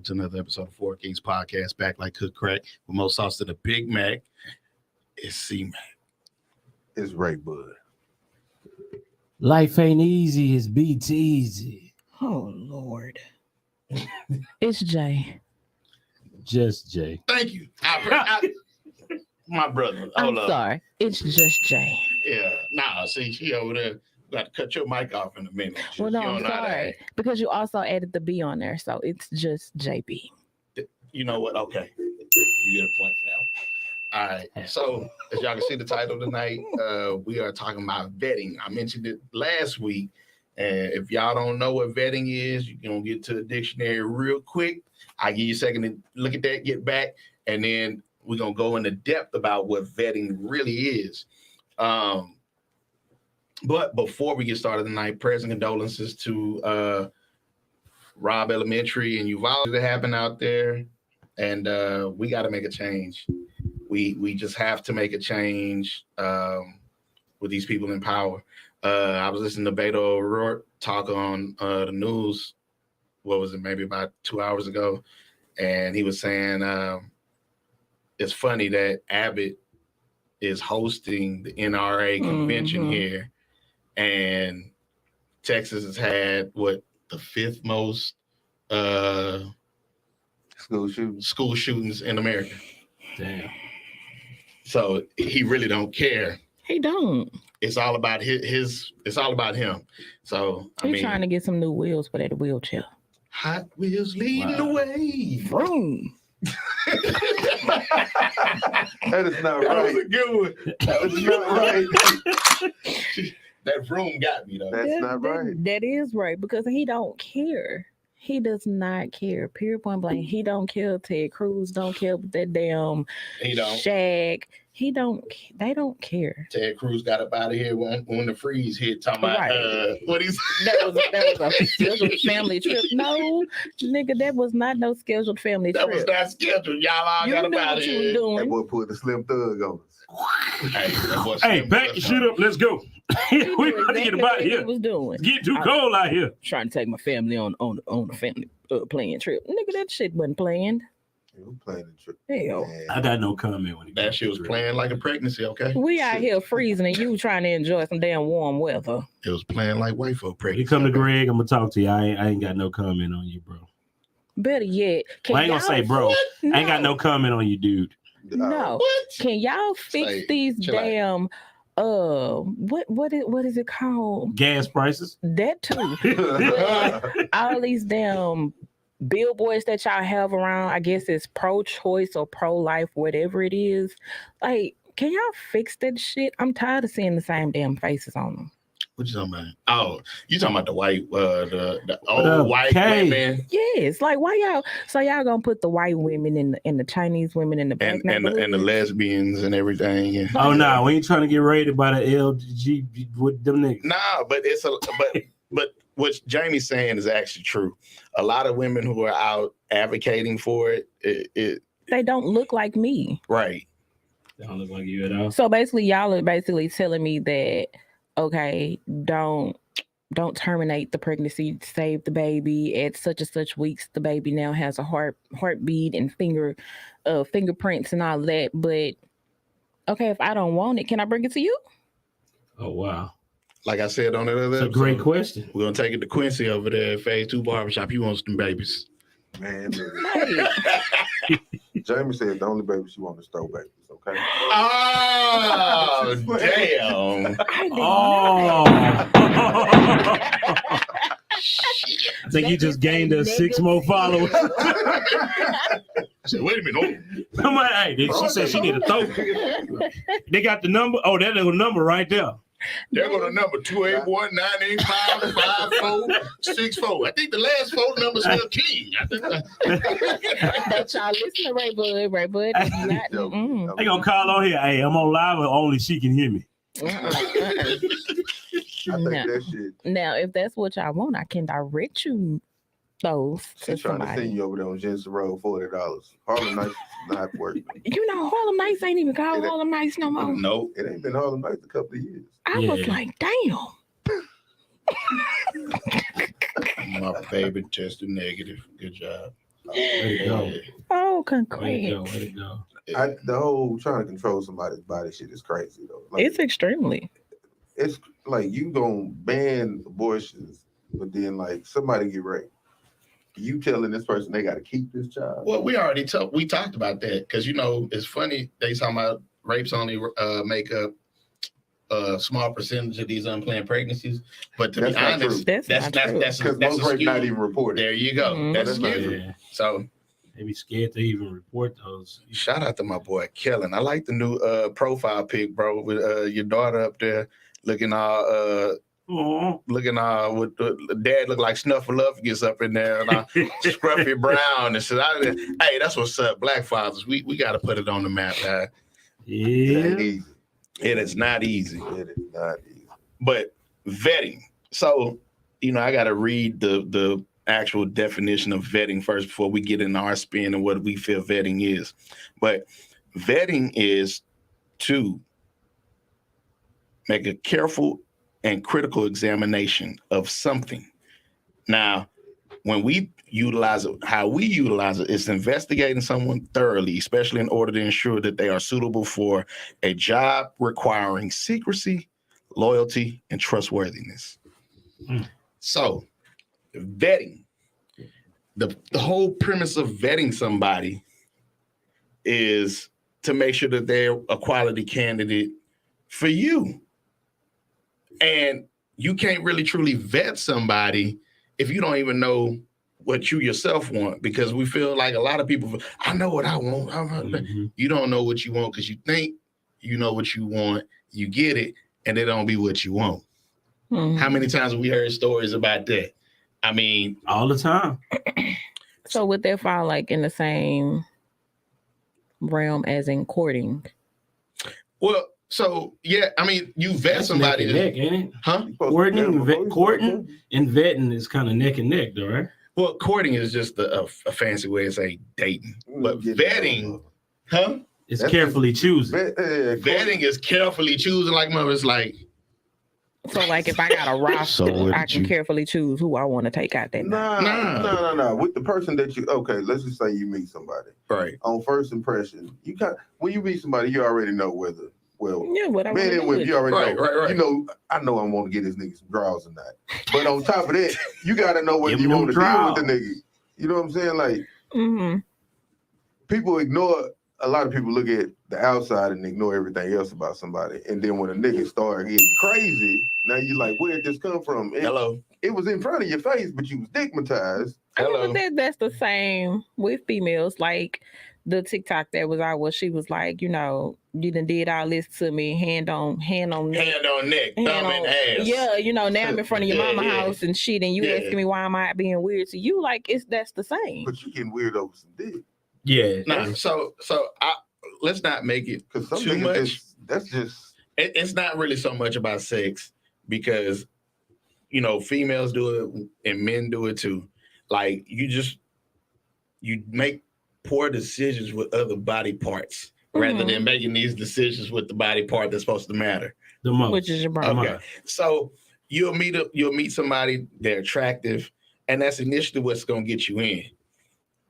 welcome to another episode of Four Kings Podcast. Back like cook crack with more sauce than a Big Mac. It's C-Mac. It's Ray Bud. Life ain't easy, it's beats easy. Oh, Lord. It's Jay. Just Jay. Thank you. My brother. I'm sorry. It's just Jay. Yeah. Nah, see, she over there. Got to cut your mic off in a minute. Well, no, I'm sorry. Because you also added the B on there, so it's just JB. You know what? Okay. You get a point for that one. All right. So, as y'all can see the title tonight, we are talking about vetting. I mentioned it last week. And if y'all don't know what vetting is, you're going to get to the dictionary real quick. I'll give you a second to look at that, get back, and then we're going to go into depth about what vetting really is. But before we get started tonight, prayers and condolences to Robb Elementary and Uvalde that happened out there. And we got to make a change. We just have to make a change with these people in power. I was listening to Beto O'Rourke talk on the news, what was it, maybe about 2 hours ago, and he was saying it's funny that Abbott is hosting the NRA convention here, and Texas has had, the fifth most school shootings in America. Damn. So he really don't care. He don't. It's all about his it's all about him. So He's trying to get some new wheels for that wheelchair. Hot Wheels leading the way. Vroom. That is not That right. was a good one. That is not right. That vroom got me though. That's not right. That is right, because he don't care. He does not care. Period, point blank. He don't care. Ted Cruz don't care with that damn He don't. Shaq. He don't. They don't care. Ted Cruz got up out of here when the freeze hit. Talking about Right. what he's. That was a scheduled family trip. No, nigga, that was not no scheduled family That trip. was not scheduled. Y'all all You got knew up out what of you was here. That doing. boy put the Slim Thug on us. That boy Hey, Slim back was your shit up. Let's go. He We knew about to get exactly about what he here. was doing. It's getting too cold out here. Trying to take my family on a family playing trip. Nigga, that shit wasn't planned. Who playing the trip? Hell. Man. I got no comment when it That comes shit was to it. playing like a pregnancy. Okay, We out here freezing and you trying to enjoy some damn warm weather. it was playing like white folk When pregnancy. you come to Greg, I'm gonna talk to you. I ain't got no comment on you, bro. Better yet, Well, I ain't gonna say bro. I ain't got no comment on you, dude. No. What? Can y'all fix Say, these chill out. damn what is it called? Gas prices. That too. All these damn billboards that y'all have around, I guess it's pro-choice or pro-life, whatever it is. Like, can y'all fix that shit? I'm tired of seeing the same damn faces on them. What you talking about? Oh, you talking about the white, the What old up, white Kay? women Yes, like why y'all? So y'all gonna put the white women and the Chinese women in the black and the lesbians and everything. And, Oh no, we ain't trying to get raided by the LG with them niggas. nah, but it's but what Jamie's saying is actually true. A lot of women who are out advocating for it They don't look like me. right. They don't look like you at all. So basically, y'all are basically telling me that okay, don't terminate the pregnancy, save the baby at such and such weeks. The baby now has a heartbeat and fingerprints and all that. But okay, if I don't want it, can I bring it to you? Oh wow, Like I said on that other that's a episode, great question. we're gonna take it to Quincy over there at Phase 2 Barbershop. He wants them babies. Man, look. Hey, Jamie said the only baby she wants is throw babies, okay? Oh damn. I did Oh, not. I think you just gained us 6 more followers. I said, wait a minute. I'm like, hey, she said she need a throat. They got the number. Oh, that little number right there. They're going to number 281-985-5464. I think the last phone number is still King. I think That y'all listen to Ray Bud is not. Mm-mm. They gonna call on here. Hey, I'm on live, but only she can hear me. I think that shit. Now, if that's what y'all want, I can direct you those to She's trying to send somebody. you over there on Jensen Road, $40. Harlem Nights not working. You know, Harlem Nights ain't even called It- Harlem Nights no more. no. It ain't been Harlem Nights a couple of years. I was Yeah. like, damn. My baby tested negative. Good job. Way to go. Oh, Way to congrats. go. Way to go. The whole trying to control somebody's body shit is crazy though. Like, It's extremely. it's like you gonna ban abortions, but then like somebody get raped. You telling this person they got to keep this child? Well, we already talked about that because it's funny they talking about rapes only make up a small percentage of these unplanned pregnancies, but to That's be not honest, true. that's Because that's most a rape skew. not even reported. There you go. Mhm. That's That's not skewed. Yeah. So They be scared to even report those. shout out to my boy Kellen. I like the new profile pic, bro, with your daughter up there looking all with the dad look like Snuffleupagus up in there and Scruffy Brown and shit. Hey, that's what's up. Black fathers, we got to put it on the map, guys. It Yeah. ain't easy. It is not easy. It is not easy. But vetting. So, I got to read the actual definition of vetting first before we get into our spin and what we feel vetting is. But vetting is to make a careful and critical examination of something. Now, when we utilize it, how we utilize it is investigating someone thoroughly, especially in order to ensure that they are suitable for a job requiring secrecy, loyalty, and trustworthiness. Mm. So, vetting, the whole premise of vetting somebody is to make sure that they're a quality candidate for you. And you can't really truly vet somebody if you don't even know what you yourself want, because we feel like a lot of people, I know what I want. Mhm. You don't know what you want because you think you know what you want, you get it, and it don't be what you want. Mhm. How many times have we heard stories about that? I mean, All the time. So would that fall like in the same realm as in courting? well, so yeah, I mean, you vet That's somebody, neck and neck, ain't it? huh? You supposed to Courting vet and before you courting? start And vetting is kind of neck and neck, though, right? Well, courting is just a fancy way of saying dating, but Get vetting, huh? It's That's carefully choosing. Vetting is carefully choosing, like mother. It's like, So like if I got a roster, So what I did can you- carefully choose who I want to take out that night. Nah. With the person that you let's just say you meet somebody. right. On first impression, when you meet somebody, you already know whether Yeah, what I want man to and do women, with you already Right, know. right, right. You know, I know I want to get this nigga some draws or not. But on top of that, you gotta know whether Give you him want to them deal with the draws. nigga. You know what I'm saying? Like Mm-hmm. people ignore. A lot of people look at the outside and ignore everything else about somebody. And then when a nigga start getting crazy, now you like, where'd this come from? And Hello. it was in front of your face, but you was stigmatized. Hello. But that's the same with females. Like the TikTok that was out, where she was like, you done did all this to me, hand on neck. Hand on neck, hand thumb in on- ass. Yeah, now I'm in front of your Yeah, mama yeah. house and shit, and you Yeah. asking me why am I being weird to you? Like that's the same. But you getting weird over some dick. Yeah. Nah, so let's not make it Because some too niggas much. that's just It's not really so much about sex because females do it and men do it too. Like you make poor decisions with other body parts rather than making these decisions with the body part that's supposed to matter. The most. Which is your brain. Okay. So you'll meet somebody, they're attractive, and that's initially what's gonna get you in.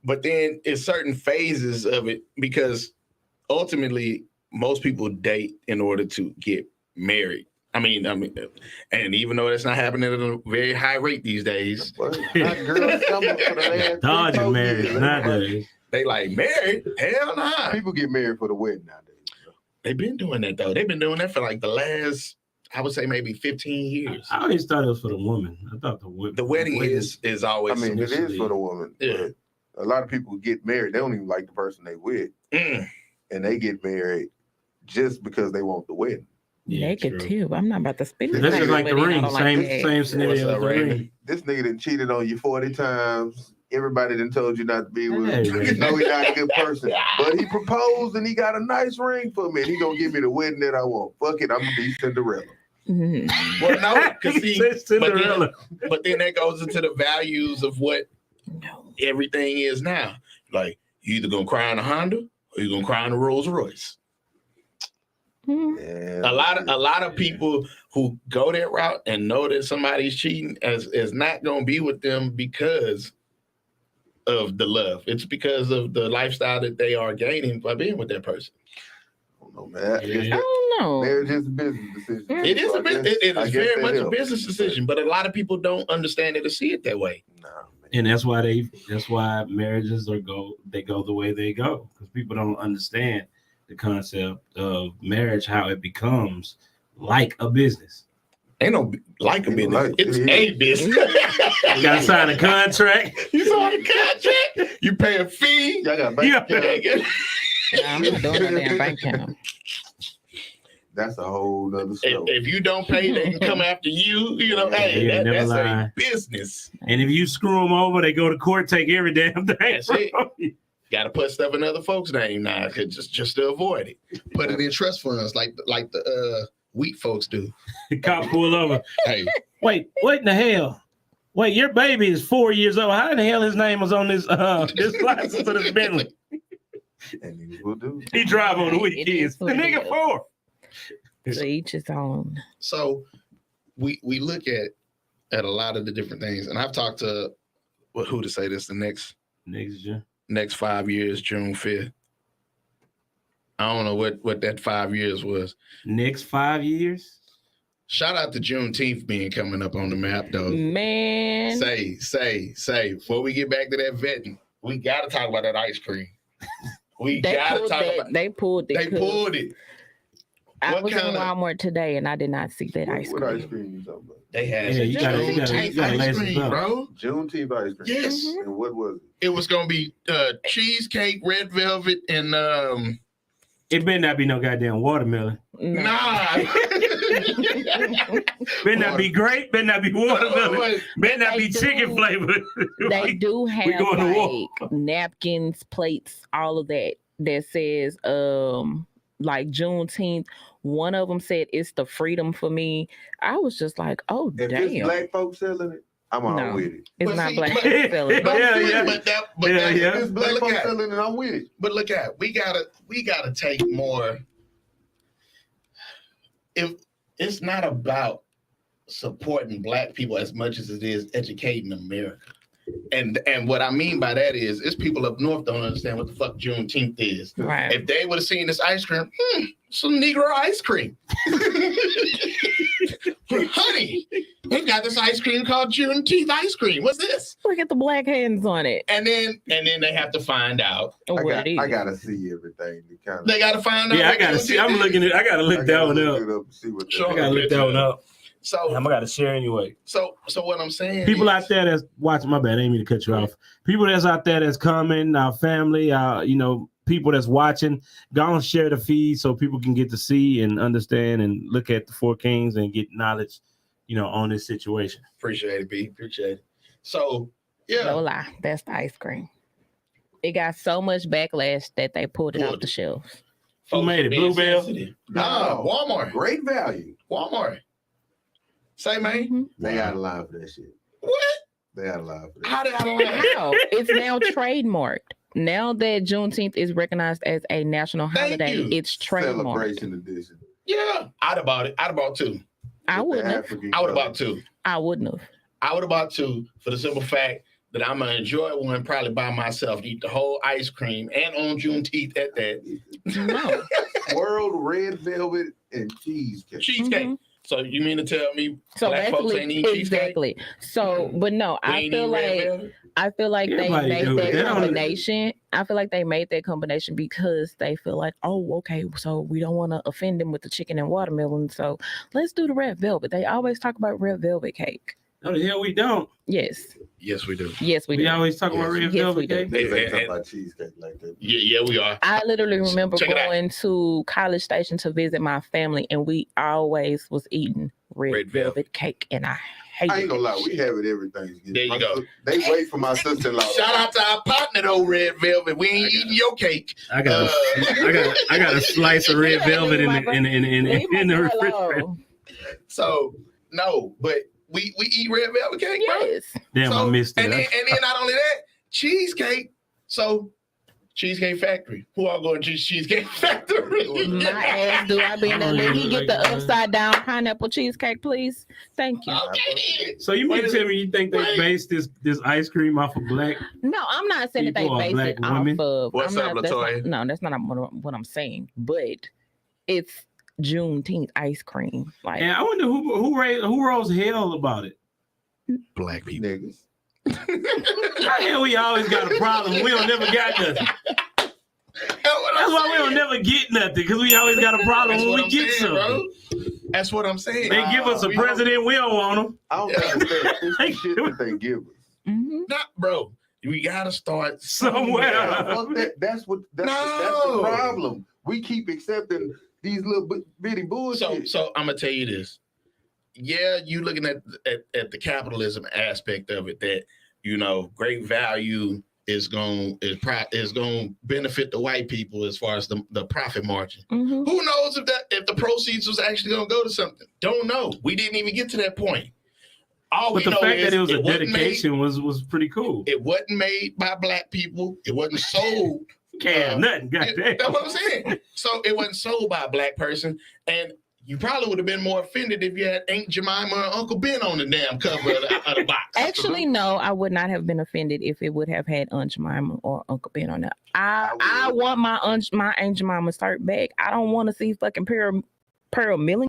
But then it's certain phases of it, because ultimately most people date in order to get married. I mean, and even though that's not happening at a very high rate these days, but not girls summer for the last Dodging 3-4 marriage years. nowadays. they like married? Hell nah. People get married for the wedding nowadays. They've been doing that though. They've been doing that for like the last, I would say maybe 15 years. I always thought it was for the woman. I thought The wedding is always. I mean, it is initially- for the woman. Yeah. But a lot of people get married. They don't even like the person they with, Mm. and they get married just because they want the wedding. Yeah, true. Negative. I'm not about to spend That's the That's Hey, just like the money. I ring. don't like Same that. same scenario up, as the Raymond? ring. This nigga done cheated on you 40 times. Everybody done told you not to be with Hey, him. man. You know he's not a good person. But he proposed and he got a nice ring for me. And he gonna give me the wedding that I want. Fuck it, I'm gonna be Cinderella. Mhm. Well, no, because He see, said Cinderella. but then that goes into the values of what No. everything is now. Like, you either gonna cry in a Honda or you gonna cry in a Rolls Royce. Mhm. And A lot of people who go that route and know that somebody's cheating is not gonna be with them because of the love. It's because of the lifestyle that they are gaining by being with that person. I don't know, man. Yeah. I don't know. Marriage is a business decision. It is So a I guess- it I is guess very that much a helps. business decision, but a lot of people don't understand it or see it that way. Nah, man. And that's why marriages go the way they go, because people don't understand the concept of marriage, how it becomes like a business. Ain't no like a Ain't no business. like. It's It a is. business. You gotta sign a contract. You sign a contract. You pay a fee. Y'all got bank Yeah. account. Nah, I'm not doing no damn bank account. That's a whole nother story. If you don't pay, they can come after you. You know, hey, Yeah, never that's lie. a business. And if you screw them over, they go to court, take every damn thing. That's it. from you. Got to put stuff in other folks' name now, just to avoid it. Put it in trust funds like the wheat folks do. The cop pull over. Hey, Wait, what in the hell? Wait, your baby is 4 years old. How in the hell his name was on this this license for this Bentley? And niggas will do. He drive on the It weekends. is The what it nigga is. 4. To each his own. so we look at a lot of the different things, and I've talked to who to say this the next 5 years, June 5th. I don't know what that 5 years was. Next 5 years? Shout out to Juneteenth being coming up on the map, though. Man. Say, before we get back to that vetting, we got to talk about that ice cream. We They got to pulled talk that. about They pulled it. They 'cause pulled it. I What was in kind of- Walmart today and I did not see that ice What cream. ice cream you talking about? They had Yeah, you gotta- Juneteenth you gotta lace ice it cream, up. bro. Juneteenth ice cream. Yes. Mhm. And what was It was gonna be cheesecake, red velvet, and It better not be no goddamn watermelon. No. nah. Better not be grape. Better not be watermelon. Better not be They chicken do. flavored. They do have going to war. like napkins, plates, all of that says like Juneteenth. One of them said it's the freedom for me. I was just like, oh it? If it's damn, black folks selling it, I'm all No. with it. it's But not see, black but- people selling it. but- Yeah, But yeah. but Yeah, that- yeah. If it's but black look folks at, selling it, I'm with it. but look at, we gotta take more. If it's not about supporting black people as much as it is educating America. And what I mean by that is, it's people up north don't understand what the fuck Juneteenth is. Right. If they would have seen this ice cream, some Negro ice cream. Honey, they've got this ice cream called Juneteenth ice cream. What's this? Look at the black hands on it. And then they have to find out. What it is. I gotta see everything to kind of. They got to find out. Yeah, I what gotta Juneteenth see. I'm is. looking at. I gotta look that one up. And see what Sure. I gotta look that one up. So I gotta share anyway. So what I'm saying, People is, out there that's watching. My bad. I didn't mean to cut you off. People that's out there that's coming. Our family. People that's watching. Go and share the feed so people can get to see and understand and look at the Four Kings and get knowledge. On this situation. appreciate it, B. Appreciate it. So yeah, No lie, that's the ice cream. It got so much backlash that they pulled it Pulled off the it. shelves. Who made it? being Bluebell? sensitive. Nah, No. Walmart. Great value. Walmart. Say, man, Mhm. They out of line for that shit. what? They out of line for that. How did I lie? How? It's now trademarked. Now that Juneteenth is recognized as a national Thank holiday, you. it's trademarked. Celebration edition. Yeah, I'd have bought it. I'd have bought two. I With the wouldn't have. African I would have color. bought two. I wouldn't have. I would have bought two for the simple fact that I'm gonna enjoy one probably by myself, eat the whole ice cream, and on Juneteenth at that No. World red velvet and cheesecake. cheesecake. Mhm. So you mean to tell me So black folks basically, ain't eating cheesecake? exactly. So, but no, We I ain't feel eating red like velvet? I feel like they Everybody made do it. They that don't- combination. I feel like they made that combination because they feel like, oh, okay, so we don't want to offend them with the chicken and watermelon, so let's do the red velvet. They always talk about red velvet cake. No, the hell we don't. Yes, Yes, we do. yes, we We do. always talk about Yes. red Yes, velvet we do. cake. They ain't And- talking about cheesecake like that. Yeah, we are. I literally remember Check it out. going to College Station to visit my family, and we always was eating red, Red velvet velvet. cake, and I I hated ain't gonna it. lie, we have it every Thanksgiving. There you My go. sis- They wait for my sister-in-law. Shout out to our partner though, Red Velvet. We ain't eating your cake. I got I got a slice of red velvet in the refrigerator. So no, but we eat red velvet cake, bro. Yes. Damn, I So- missed it. And then not only that, cheesecake. So Cheesecake Factory. Who all going to Cheesecake Factory? My ass, do I be in there? Let me get the upside down pineapple cheesecake, please. Thank you. Okay. So you mean to tell me you think they based this ice cream off of black? No, I'm not saying that they People are based black it off women? of. What's up, Latoya? No, that's not what I'm saying. But it's Juneteenth ice cream. Like, And I wonder who rose hell about it. Black people. Niggas. How the hell we always got a problem? We don't never got nothing. That's why we don't never get nothing, because we always got a problem That's when what we I'm get saying, something. bro. That's what I'm saying. They give us a we president, we don't want him. I don't understand. It's the shit that they give us. Not, bro. We gotta start Somewhere. Fuck that. That's the problem. We keep accepting these little bitty bullshit. So I'm gonna tell you this. Yeah, you looking at the capitalism aspect of it, that great value is going to benefit the white people as far as the profit margin. Mm-hmm. Who knows if the proceeds was actually going to go to something? Don't know. We didn't even get to that point. All But we the know fact is that it was a wasn't dedication was pretty cool. It wasn't made by black people. It wasn't sold. Can't nothing, goddamn. That's what I'm saying. So it wasn't sold by a black person, and you probably would have been more offended if you had Aunt Jemima or Uncle Ben on the damn cover of the box. Actually, no, I would not have been offended if it would have had Aunt Jemima or Uncle Ben on it. I want my Aunt Jemima shirt back. I don't want to see fucking Pearl Milling.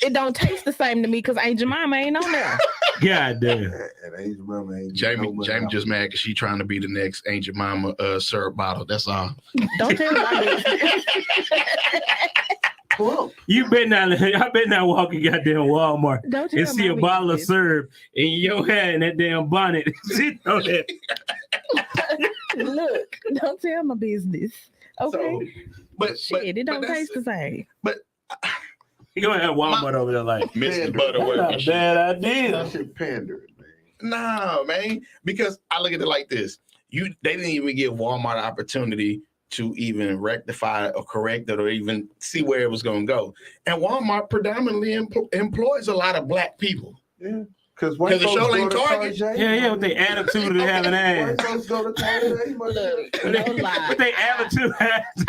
It don't taste the same to me because Aunt Jemima ain't on there. God damn. And Aunt Jemima ain't Jamie no just mad because she trying to be the next Aunt Jemima syrup bottle. That's all. Don't tell my business. You better not walk in goddamn Walmart Don't tell and see a my bottle of business. syrup in your hand and that damn bonnet. Sit on that. Look, don't tell my business. Okay. But Shit, it don't taste the same. You gonna have Walmart over there like Mrs. That's Butterworth. not and a shit. bad That idea. shit pandering, man. No, man. Because I look at it like this. They didn't even give Walmart an opportunity to even rectify or correct it or even see where it was going to go. And Walmart predominantly employs a lot of black people. Yeah. Because Because the show ain't Target. Yeah, with their attitude of having ass. White folks go to Target. Look, no lie. With their attitude.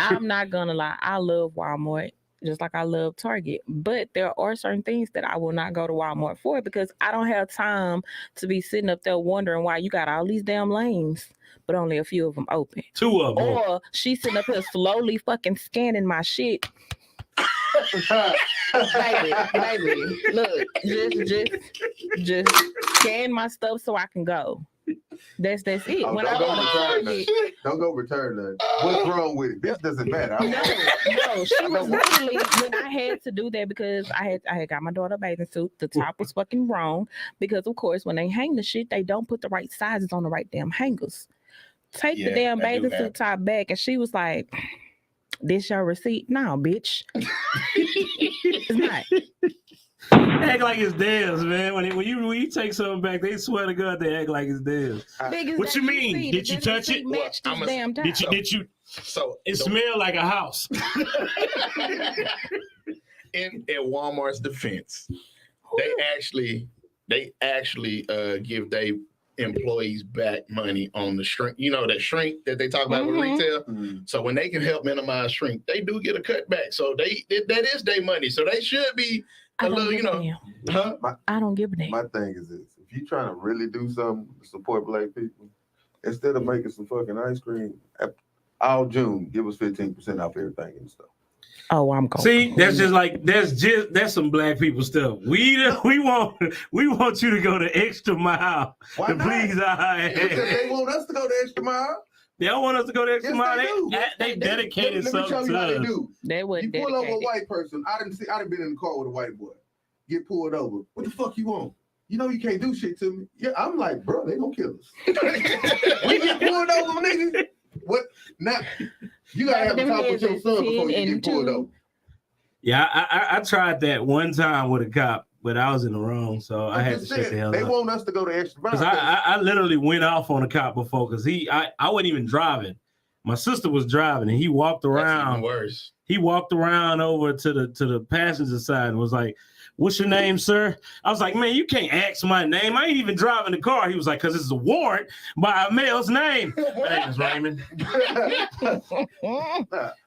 I'm not gonna lie. I love Walmart just like I love Target, but there are certain things that I will not go to Walmart for because I don't have time to be sitting up there wondering why you got all these damn lanes, but only a few of them open. 2 of them. Or she's sitting up here slowly fucking scanning my shit. baby, look, just scan my stuff so I can go. That's it. Oh, When I go to Target, Don't go return that. What's wrong with it? This doesn't matter. no, she was literally when I had to do that because I had got my daughter a bathing suit. The top was fucking wrong because of course when they hang the shit, they don't put the right sizes on the right damn hangers. Take the damn that do bathing happen. suit top back, and she was like, "This your receipt?" No, bitch. It's not. Act like it's theirs, man. When you take something back, they swear to God they act like it's theirs. Big as What that you mean? receipt, Did you that touch receipt it? matched this I'm a- damn top. Did you? So It smelled like a house. in Walmart's defense, they actually give their employees back money on the shrink. You know that shrink that they talk about with Mhm. retail. Mm. So when they can help minimize shrink, they do get a cutback. So that is their money. So they should be I a don't little, give a damn. huh? I don't give a damn. My thing is this: if you trying to really do something to support black people, instead of making some fucking ice cream, all June, give us 15% off everything and stuff. Oh, I'm going. See, that's some black people stuff. We want you to go the extra mile Why to not? please our Because ass. they want us to go the extra mile. They don't want us to go the extra Yes, mile. they do. They dedicated Let me show something you how to they us. do. That You wasn't pull over a dedicated. white person. I done been in the car with a white boy. Get pulled over. What the fuck you want? You know you can't do shit to me. Yeah, I'm like, bro, they gonna kill us. We get pulled over, nigga. What? Now you gotta have a talk with your son before you get pulled over. Yeah, I tried that one time with a cop, but I was in the wrong, so I I'm had to just shut the saying, hell they up. want us to go the extra mile. Because I literally went off on a cop before because I wasn't even driving. My sister was driving and he walked That's even around. worse. He walked around over to the passenger side and was like, "What's your name, sir?" I was like, "Man, you can't ask my name. I ain't even driving the car." He was like, "Because this is a warrant by a male's name." My name is Raymond.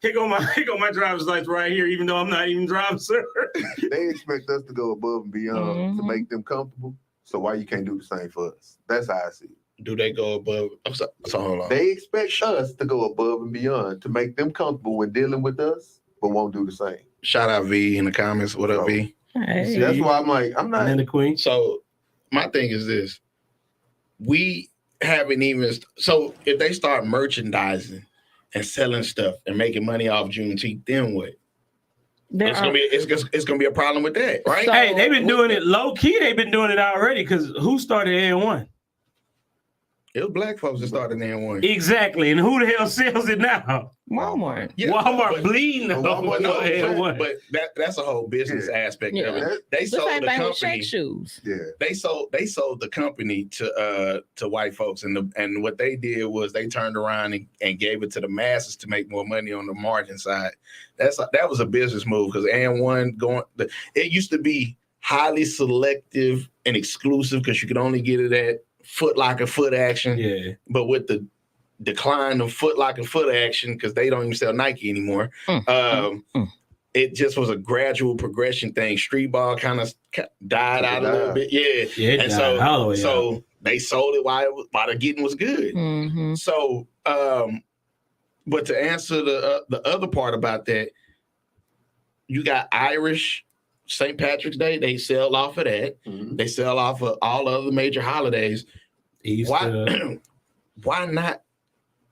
Here go my driver's license right here, even though I'm not even driving, sir. They expect us to go above and beyond to make them comfortable. So why you can't do the same for us? That's how I see it. Do they go above? So hold on. They expect us to go above and beyond to make them comfortable when dealing with us, but won't do the same. Shout out V in the comments. What up, V? Hey. That's why I'm like, I'm not. And then the queen. So my thing is this: we haven't even. So if they start merchandising and selling stuff and making money off Juneteenth, then what? It's gonna be a problem with that, right? So- Hey, they've been doing it low key. They've been doing it already. Because who started N1? It was black folks that started N1. Exactly. And who the hell sells it now? Walmart. Yeah, Walmart but- bleeding. Walmart, No, N1. but that's a whole business aspect of Yeah. it. They The sold same the thing with company. Shaq shoes. Yeah. They sold the company to white folks, and what they did was they turned around and gave it to the masses to make more money on the margin side. That was a business move because N1 it used to be highly selective and exclusive because you could only get it at Foot Locker, Foot Action. Yeah. But with the decline of Foot Locker, Foot Action because they don't even sell Nike anymore. It just was a gradual progression thing. Street ball kind of died out a little bit. Yeah. Yeah. And so they sold it while the getting was good. Mm-hmm. So, but to answer the other part about that, you got Irish St. Patrick's Day. They sell off of that. Mhm. They sell off of all other major holidays. Easter. Why not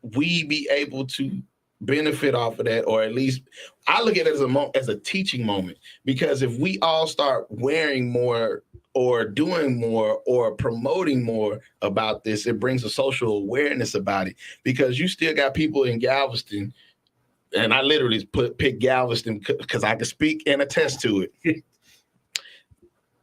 we be able to benefit off of that, or at least I look at it as a teaching moment, because if we all start wearing more or doing more or promoting more about this, it brings a social awareness about it, because you still got people in Galveston, and I literally pick Galveston because I can speak and attest to it,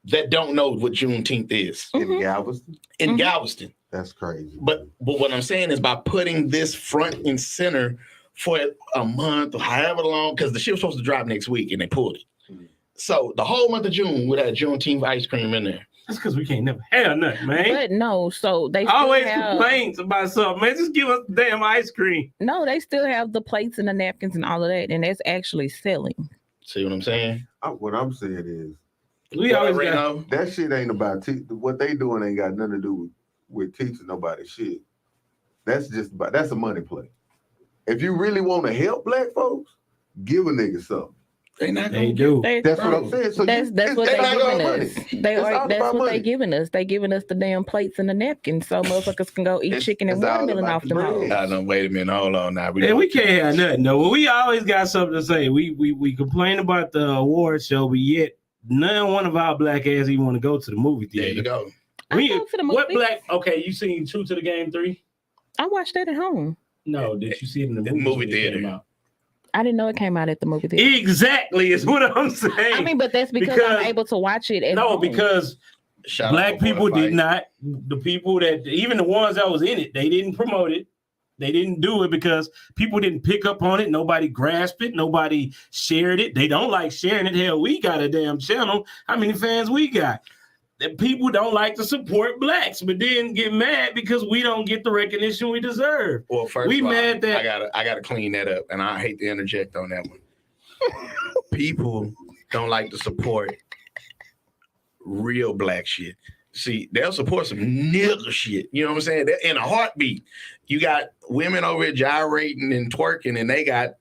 that don't know what Juneteenth is In Galveston, in Galveston. that's crazy. But what I'm saying is by putting this front and center for a month or however long, because the ship was supposed to drop next week and they pulled it. Mhm. So the whole month of June with that Juneteenth ice cream in there. That's because we can't never have nothing, man. But no, so they still Always have, complains about something, man. Just give us damn ice cream. no, they still have the plates and the napkins and all of that, and that's actually selling. See what I'm saying? What I'm saying is We always got, Reno? that shit ain't about what they doing ain't got nothing to do with teaching nobody shit. That's a money play. If you really want to help black folks, give a nigga something. They not they gonna do. That's what I'm saying. So That's what they they not giving giving us. money. That's about what money. they giving us. They giving us the damn plates and the napkins, so motherfuckers can go eat chicken and it's all watermelon about off the them bread. hoes. No, wait a minute. Hold on now. Man, we can't have nothing. No, we always got something to say. We complain about the award show, but yet none one of our black ass even want to go to the movie There theater. you go. I go to the movie. What black? Okay, you seen True to the Game 3? I watched that at home. No, did you see it in the The movie movie when it came theater. out? I didn't know it came out at the movie theater. Exactly is what I'm saying. I mean, but that's because Because- I'm able to watch it at no, home. because Shout out black to Boy people Fight. did not. The people that, even the ones that was in it, they didn't promote it. They didn't do it because people didn't pick up on it. Nobody grasped it. Nobody shared it. They don't like sharing it. Hell, we got a damn channel. How many fans we got? That people don't like to support blacks, but then get mad because we don't get the recognition we deserve. Well, first We of all, mad that- I gotta clean that up, and I hate to interject on that one. People don't like to support real black shit. See, they'll support some nigga shit. You know what I'm saying? They're in a heartbeat. You got women over here gyrating and twerking, and they got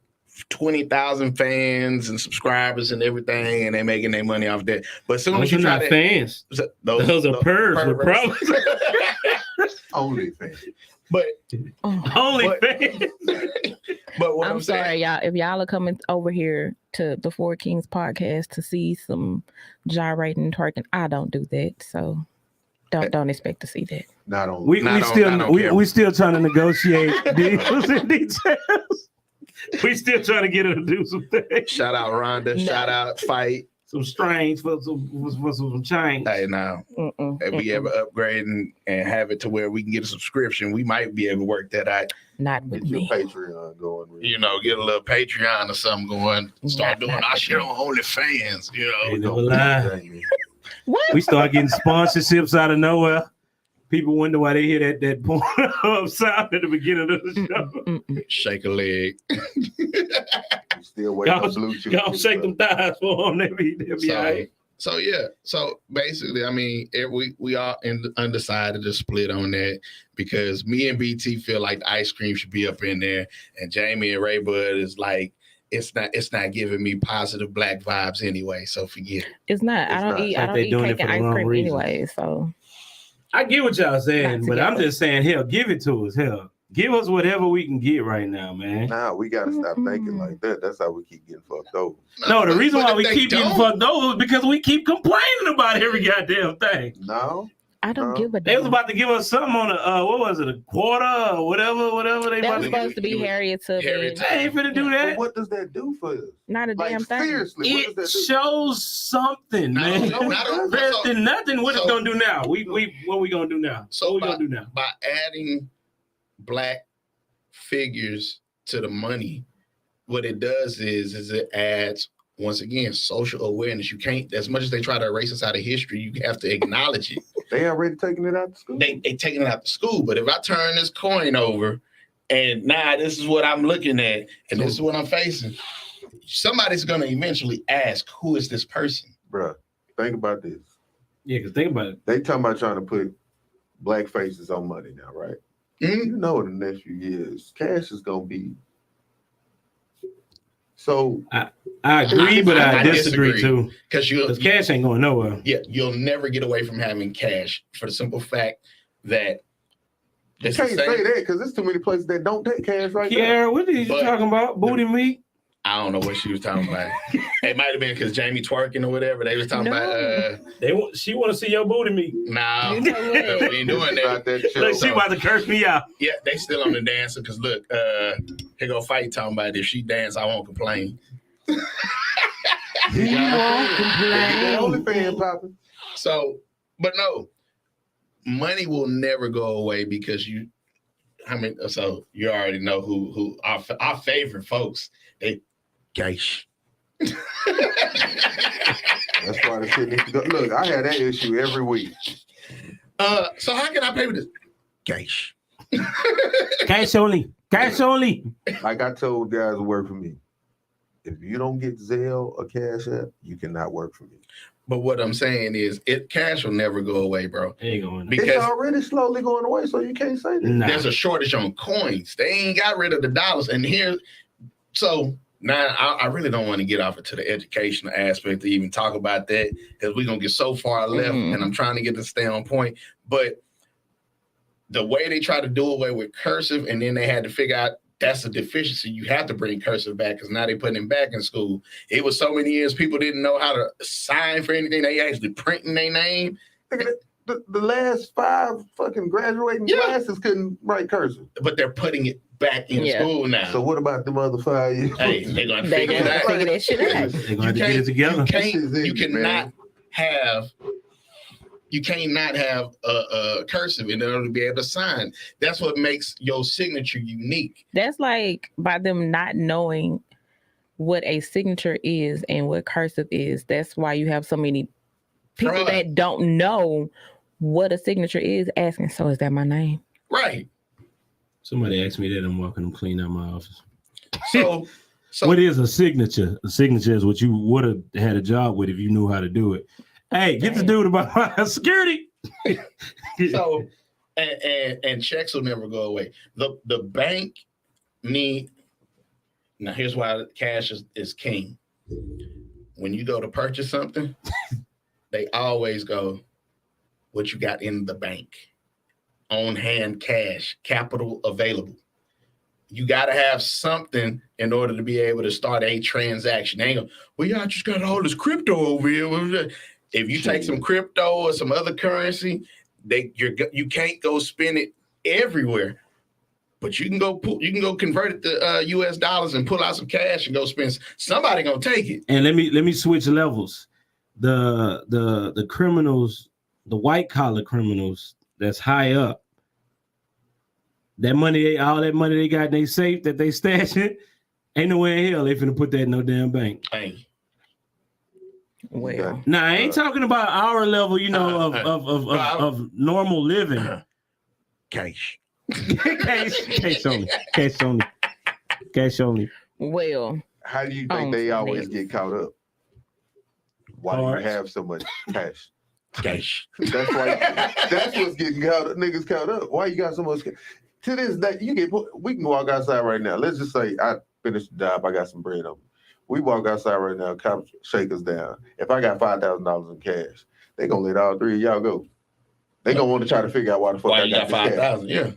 20,000 fans and subscribers and everything, and they making their money off that. But as soon as Those you are try not to, fans. Those are pervs with perverts. problems. Only thing. but Only But- fans. but what I'm I'm sorry, saying, y'all. If y'all are coming over here to the Four Kings podcast to see some gyrating and twerking, I don't do that. So don't expect to see that. Not on. We Not still on camera. we still trying to negotiate deals and details. We still trying to get her to do some things. shout out Rhonda, No. shout out Fight. some strings for some change. Hey, now, if we ever upgrade and have it to where we can get a subscription, we might be able to work that out. Not with Get your me. Patreon going. Really. You know, get a little Patreon or something going. Start doing our shit on OnlyFans. You Ain't know, never lie. What? We start getting sponsorships out of nowhere. People wonder why they hear that porn sound at the beginning of the show. shake a leg. Still waiting Y'all- on Bluetooth. Y'all shake them thighs for them. They'll be all right. So yeah. So basically, I mean, we are undecided to split on that because me and BT feel like the ice cream should be up in there, and Jamie and Ray Bud is like, it's not giving me positive black vibes anyway. So forget it. It's not. I It's don't not. eat. Like I don't they eat doing it cake for and the ice wrong cream reasons. anyway. So I get what y'all saying, Not but I'm together. just saying, hell, give it to us. Hell, give us whatever we can get right now, man. Nah, we gotta stop thinking like that. That's how we keep getting fucked over. No, the But- reason but why if we they keep getting don't- fucked over is because we keep complaining about every goddamn thing. No, I don't give a They was damn. about to give us something on a what was it, a quarter or whatever they That about was to give- supposed to be it was Harriet Tubman. Harriet They ain't finna do but that. what does that do for us? Not a Like damn thing. seriously, It what does that do? shows something, Not man. only- not only- Better so- than nothing. What it's so- gonna do now? What we gonna do now? So What we gonna do now? by adding black figures to the money, what it does is it adds once again social awareness. You can't, as much as they try to erase us out of history, you have to acknowledge it. They already taking it out to school. They taking it out to school, but if I turn this coin over and this is what I'm looking at and this is what I'm facing, somebody's gonna eventually ask, who is this person? Bruh, think about this. Yeah, because think about it. They talking about trying to put black faces on money now, right? Mhm. You know, in the next few years, cash is gonna be. So I agree, but I I disagree disagree. too. Because Because cash ain't going nowhere. you'll never get away from having cash for the simple fact that you it's can't the say same- that because there's too many places that don't take cash right now. Kiara, what are you But- talking about? Booty meat? I don't know what she was talking about. It might have been because Jamie twerking or whatever. They was talking No. about She want to see your booty meat. nah, You know what? we ain't doing About that. that shit. Look, she about to curse me out. Yeah, they still on the dancer because look, here go Fight talking about if she dance, I won't complain. You won't complain. OnlyFans popping. So, but no, money will never go away because you already know who our favorite folks, they geish. That's why the shit needs to go. Look, I had that issue every week. So how can I pay with this? Geish. Cash only. Cash only. Like I told guys who work for me, if you don't get Zelle or Cash App, you cannot work for me. But what I'm saying is, cash will never go away, bro. Ain't going. Because It's already slowly going away, so you can't say that. Nah. there's a shortage on coins. They ain't got rid of the dollars. And so now I really don't want to get off into the educational aspect to even talk about that because we're gonna get so far left, and I'm trying to get to stay on point. But the way they try to do away with cursive, and then they had to figure out that's a deficiency. You have to bring cursive back because now they're putting it back in school. It was so many years people didn't know how to sign for anything. They actually printing their name. The last 5 fucking graduating Yeah. classes couldn't write cursive. But they're putting it back in Yeah. school now. So what about them other 5 years? Hey, they're gonna They figure it gotta out. figure that shit out. They're going to get it together. You cannot have you can't not have a cursive in order to be able to sign. That's what makes your signature unique. That's like by them not knowing what a signature is and what cursive is. That's why you have so many people Bruh. that don't know what a signature is asking, so is that my name? Right. Somebody asked me that. I'm walking them clean out my office. So What is a signature? A signature is what you would have had a job with if you knew how to do it. Hey, get the dude about my security. so and checks will never go away. The bank need now here's why cash is king. When you go to purchase something, they always go, what you got in the bank? On hand cash, capital available. You got to have something in order to be able to start a transaction. They ain't gonna, well, y'all just got all this crypto over here. If you take some crypto or some other currency, you can't go spend it everywhere. But you can go convert it to US dollars and pull out some cash and go spend. Somebody gonna take it. And let me switch levels. the criminals, the white collar criminals that's high up, that money, all that money they got in they safe that they stashing, ain't nowhere in hell they finna put that in no damn bank. Thank you. Well, Now I ain't talking about our level, you know, of normal living. Cash. Cash only. well, How do you think they always get caught up? Why do you have so much cash? Cash. That's what's getting niggas caught up. Why you got so much cash? To this day, we can walk outside right now. Let's just say I finished the job, I got some bread on me. We walk outside right now, cop shake us down. If I got $5,000 in cash, they gonna let all three of y'all go. They gonna want to try to figure out why the fuck I got 5,000. Yeah.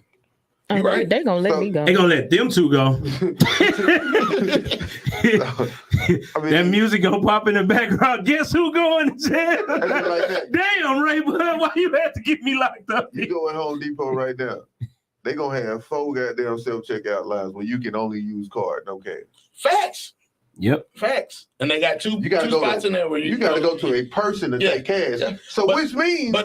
you right. They gonna let me go. They gonna let them two go. That music gonna pop in the background. Guess who going to jail? Like that. Damn, Ray, why you have to get me locked up? You go in Home Depot right now. They gonna have 4 goddamn self-checkout lines where you can only use card, no cash. Facts. Yep. Facts. And they got two spots in there where you gotta go to a person to take cash. Yeah. So which means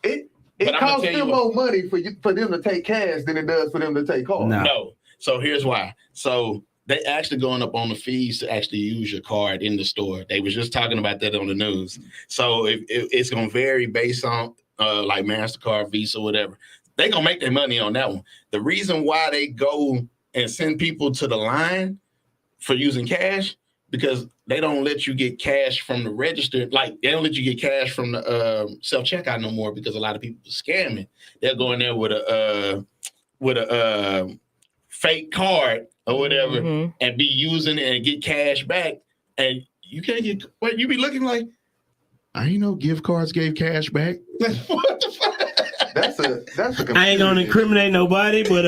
it costs them more money for them to take cash than it does for them to take card. No. So here's why. So they actually going up on the fees to actually use your card in the store. They was just talking about that on the news. So it's gonna vary based on like MasterCard, Visa, whatever. They gonna make their money on that one. The reason why they go and send people to the line for using cash, because they don't let you get cash from the register. Like they don't let you get cash from the self-checkout no more because a lot of people are scamming. They'll go in there with a fake card or whatever and be using it and get cash back. And you can't get what you be looking like. I ain't know gift cards gave cash back. What the fuck? That's a I ain't gonna incriminate nobody, but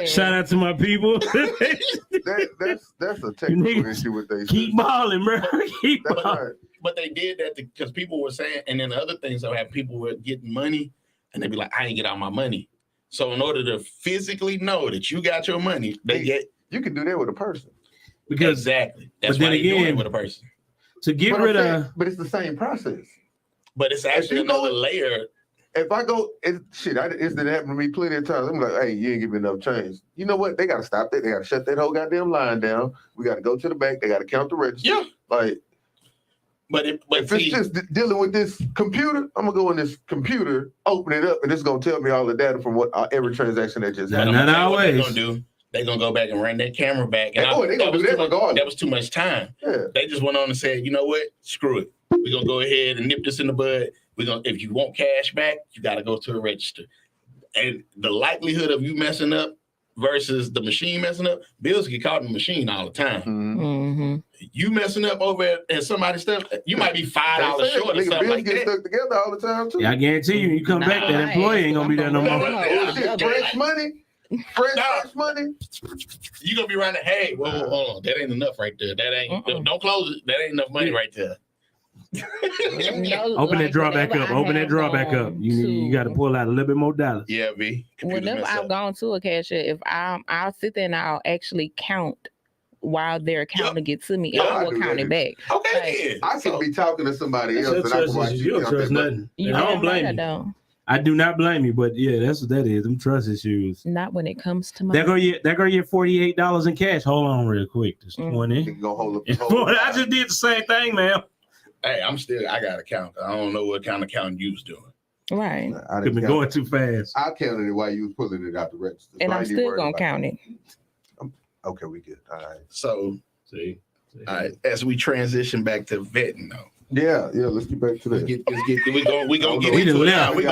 shout out to my people. that's a technical issue with they keep balling, bro. Keep balling. Right. But they did that because people were saying, and then the other things that have people were getting money, and they'd be like, I ain't get all my money. So in order to physically know that you got your money, you can do that with a person. Because exactly. That's why they doing it with a person. To get rid of, but it's the same process. But it's actually another layer. If I go, it's happened to me plenty of times. I'm like, hey, you ain't give me enough change. You know what? They got to stop that. They got to shut that whole goddamn line down. We got to go to the bank. They got to count the register. Yeah. Like, but if it's just dealing with this computer, I'm going to go in this computer, open it up, and it's going to tell me all the data from what every transaction that just happened. Not always. What they're going to do. They're going to go back and run their camera back. And they're going to do that regardless. That was too much time. Yeah. They just went on and said, you know what? Screw it. We're going to go ahead and nip this in the bud. If you want cash back, you got to go to a register. And the likelihood of you messing up versus the machine messing up, bills get caught in the machine all the time. Mm-hmm. You messing up over at somebody's stuff, you might be $5 short or something like that. Stuck together all the time too. Yeah, I guarantee you come back, that employee ain't gonna be there no more. Fresh money. Fresh money. You gonna be running. Hey, whoa, hold on. That ain't enough right there. That ain't. Don't close it. That ain't enough money right there. Open that drawer back up. Open that drawer back up. You got to pull out a little bit more dollars. Yeah, V. Whenever I've gone to a cashier, if I'll sit there and I'll actually count while they're counting it to me, and I will count it back. Okay, I could be talking to somebody else, and I can watch you don't trust nothing. I don't blame you. I do not blame you, but yeah, that's what that is. Them trust issues. Not when it comes to money. That girl get $48 in cash. Hold on, real quick. Just 20. I just did the same thing, man. Hey, I got to count. I don't know what kind of counting you was doing. Right. Could be going too fast. I counted it while you was pulling it out the register. And I'm still going to count it. Okay, we good. All right. So, all right, as we transition back to vetting, though. Yeah, let's get back to that. We gonna get into it now. We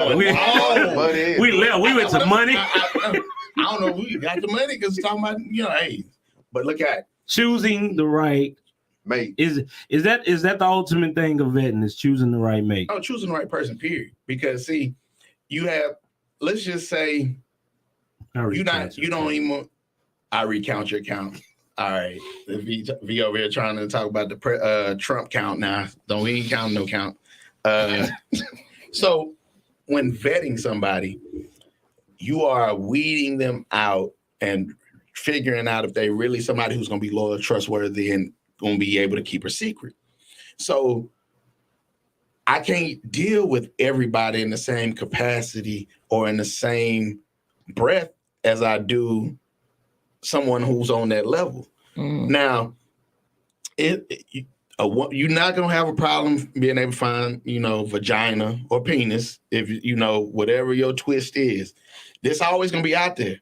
left. We went to money. I don't know if we got the money because talking about, hey, but look at choosing the right mate. Is that the ultimate thing of vetting, is choosing the right mate? Oh, choosing the right person, period. Because see, you have, let's just say I recount your count. All right. V over here trying to talk about the Trump count now. We ain't counting no count. So when vetting somebody, you are weeding them out and figuring out if they really somebody who's going to be loyal, trustworthy, and going to be able to keep a secret. So I can't deal with everybody in the same capacity or in the same breath as I do someone who's on that level. Now, you're not gonna have a problem being able to find, vagina or penis if whatever your twist is. This always gonna be out there.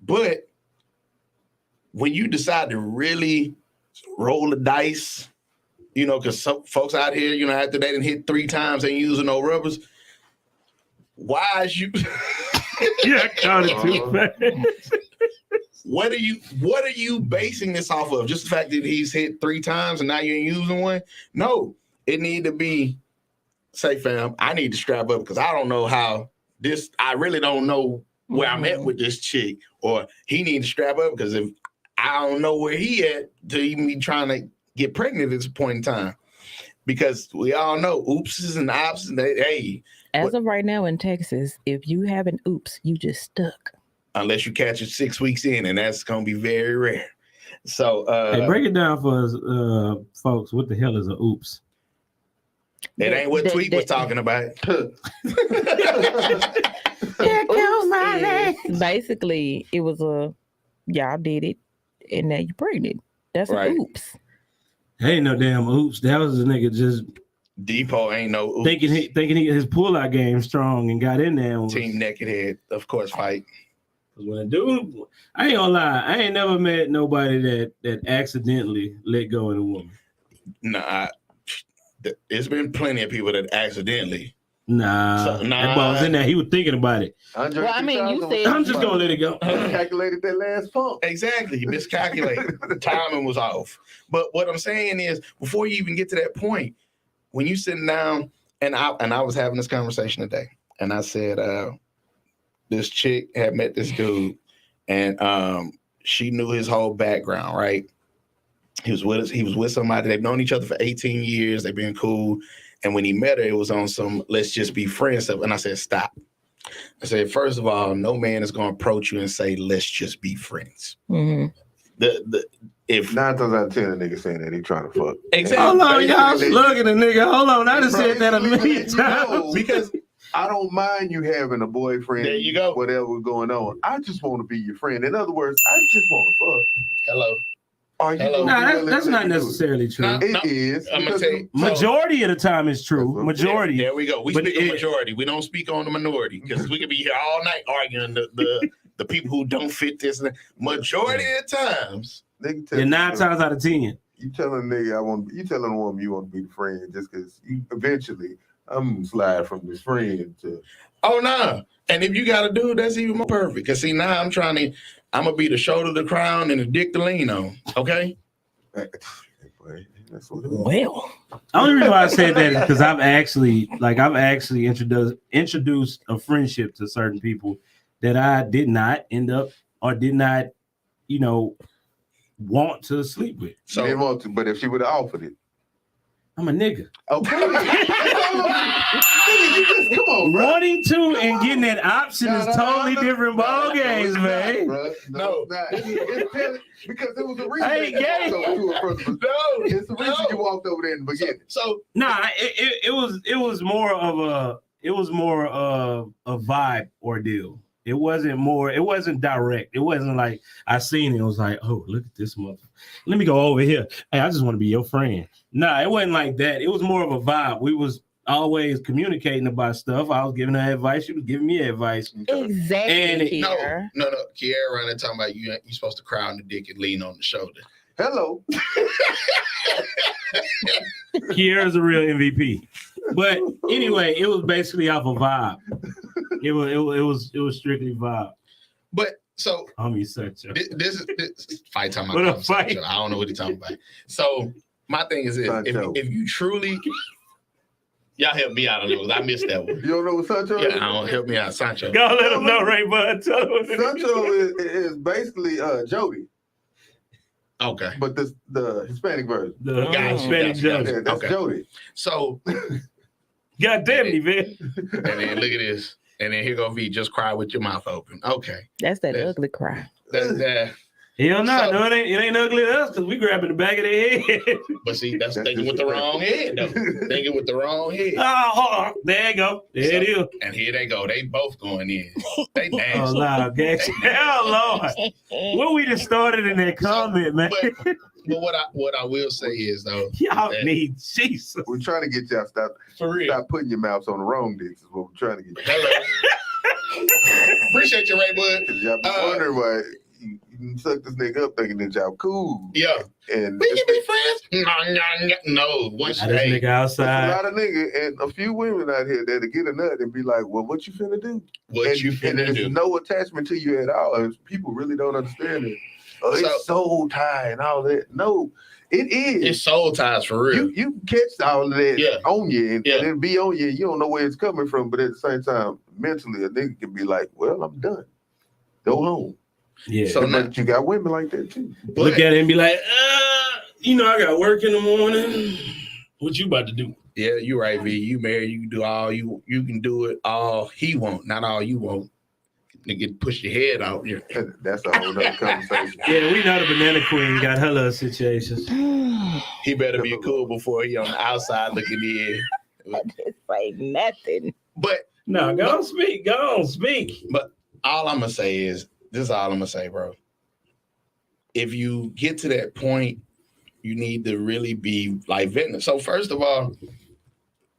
But when you decide to really roll the dice, because some folks out here, after they done hit 3 times, ain't using no rubbers. Why is you? Yeah, I caught it too fast. What are you basing this off of? Just the fact that he's hit 3 times and now you ain't using one? No, it need to be, say, fam, I need to strap up because I don't know how this. I really don't know where I'm at with this chick, or he need to strap up because if I don't know where he at to even be trying to get pregnant at this point in time, because we all know oopses and ops. As of right now in Texas, if you have an oops, you just stuck. Unless you catch it 6 weeks in, and that's gonna be very rare. So hey, break it down for us, folks. What the hell is a oops? It ain't what Tweet was talking about. Basically, it was y'all did it, and now you're pregnant. That's Right. an oops. Ain't no damn oops. That was a nigga just Depot ain't no oops. thinking his pullout game strong and got in there. And Team Naked Head, of course, fight. When a dude, I ain't gonna lie, I ain't never met nobody that accidentally let go of a woman. Nah, it's been plenty of people that accidentally. Nah, that boy was in there. He was thinking about it. Well, I mean, you said I'm just gonna let it go. Calculated that last pump. Exactly, you miscalculated. The timing was off. But what I'm saying is, before you even get to that point, when you sitting down, and I was having this conversation today, and I said, this chick had met this dude, and she knew his whole background, right? He was with somebody. They've known each other for 18 years. They've been cool. And when he met her, it was on some let's just be friends stuff. And I said, stop. I said, first of all, no man is going to approach you and say, let's just be friends. Mm-hmm. If 9 times out of 10, a nigga saying that he trying to fuck. Exactly. Hold on, y'all. Look at the nigga. Hold on. I done said that a million times. Because I don't mind you having a boyfriend. There you go. Whatever going on. I just want to be your friend. In other words, I just want to fuck. Hello. Are you Hello. Nah, that's not necessarily true. Nah. It is. I'm gonna because tell you. Majority of the time it's true. Majority. There we go. We But speak on majority. We don't speak on the minority because we could be here all night arguing the people who don't fit this. Majority of the times. Nigga tell Yeah, you 9 times out of 10. You telling a nigga you telling a woman you want to be the friend just because you eventually I'm gonna slide from this friend to Oh no. And if you got a dude, that's even more perfect. Because see, now I'm gonna be the shoulder, the crown, and the dick to lean on. Okay? that's what it is. Well, The only reason why I said that is because I've actually introduced a friendship to certain people that I did not end up or did not, want to sleep with. She didn't want to, but if she would have offered it. I'm a nigga. Okay. Nigga, you just come on, bro. Wanting to and getting that option is totally different ball games, man. No. It's because there was a reason. Hey, you gay. walked over to her, first of all. No. It's the reason you walked over there in the beginning. So Nah, it was more of a vibe ordeal. It wasn't direct. It wasn't like I seen it. It was like, oh, look at this mother. Let me go over here. Hey, I just want to be your friend. Nah, it wasn't like that. It was more of a vibe. We was always communicating about stuff. I was giving her advice. She was giving me advice. exactly. And it- no, Kiera. Kiera around there talking about you supposed to cry on the dick and lean on the shoulder. Hello. Kiera's a real MVP. But anyway, it was basically off a vibe. It was strictly vibe. But so Homie Sancho. this is fight time. What a fight. I don't know what he's talking about. So my thing is this: Sancho. if you truly, y'all help me out on those. I missed that one. You don't know what Sancho is? Yeah, I don't help me out, Sancho. Go let him know, Ray Bud. Tell him. Sancho is basically Jody, Okay. but the Hispanic version. The Gotcha, Hispanic gotcha, judge. Yeah, that's Okay. Jody. So God damn it, man. and then look at this, and then here go V. Just cry with your mouth open. Okay. That's that Yes. ugly cry. That Hell no, So- no, it ain't ugly to us because we grabbing the back of their head. But see, that's That's thinking with the wrong head, though. Thinking with the wrong head. Oh, there you go. There it is. And here they go. They both going in. They Oh, nasty. Lord. Okay. Oh, Lord. What we just started in that comment, man. But what I will say is though, Y'all that- need Jesus. We're trying to get y'all for real. stop putting your mouths on the wrong dicks. Is what we're trying to get. Hello. Appreciate you, Ray Bud. Cause y'all be wondering why you suck this nigga up thinking that y'all cool. Yeah. And We can be friends. No. Once Now this hey, nigga there's a outside. lot of nigga and a few women out here that'll get a nut and be like, well, what you finna do? what you and finna there's do? no attachment to you at all. And people really don't understand it. Oh, it's soul tie and all that. No, it is. It's soul ties for real. You catch all of that Yeah. on you and, Yeah. and it be on you. You don't know where it's coming from, but at the same time, mentally, a nigga can be like, well, I'm done. Go home. Yeah. So now, But you got women like that too. Look at it and be like, I got work in the morning. What you about to do? yeah, you're right, V. You married, you can do all you can do it all he want, not all you want. Nigga, push your head out. Yeah. That's a whole other conversation. Yeah, we know the banana queen got her little situations. He better be cool before he on the outside looking in. Just say nothing. But No, go on, speak. Go on, speak. all I'm gonna say is this is all I'm gonna say, bro. If you get to that point, you need to really be like vetting. So first of all,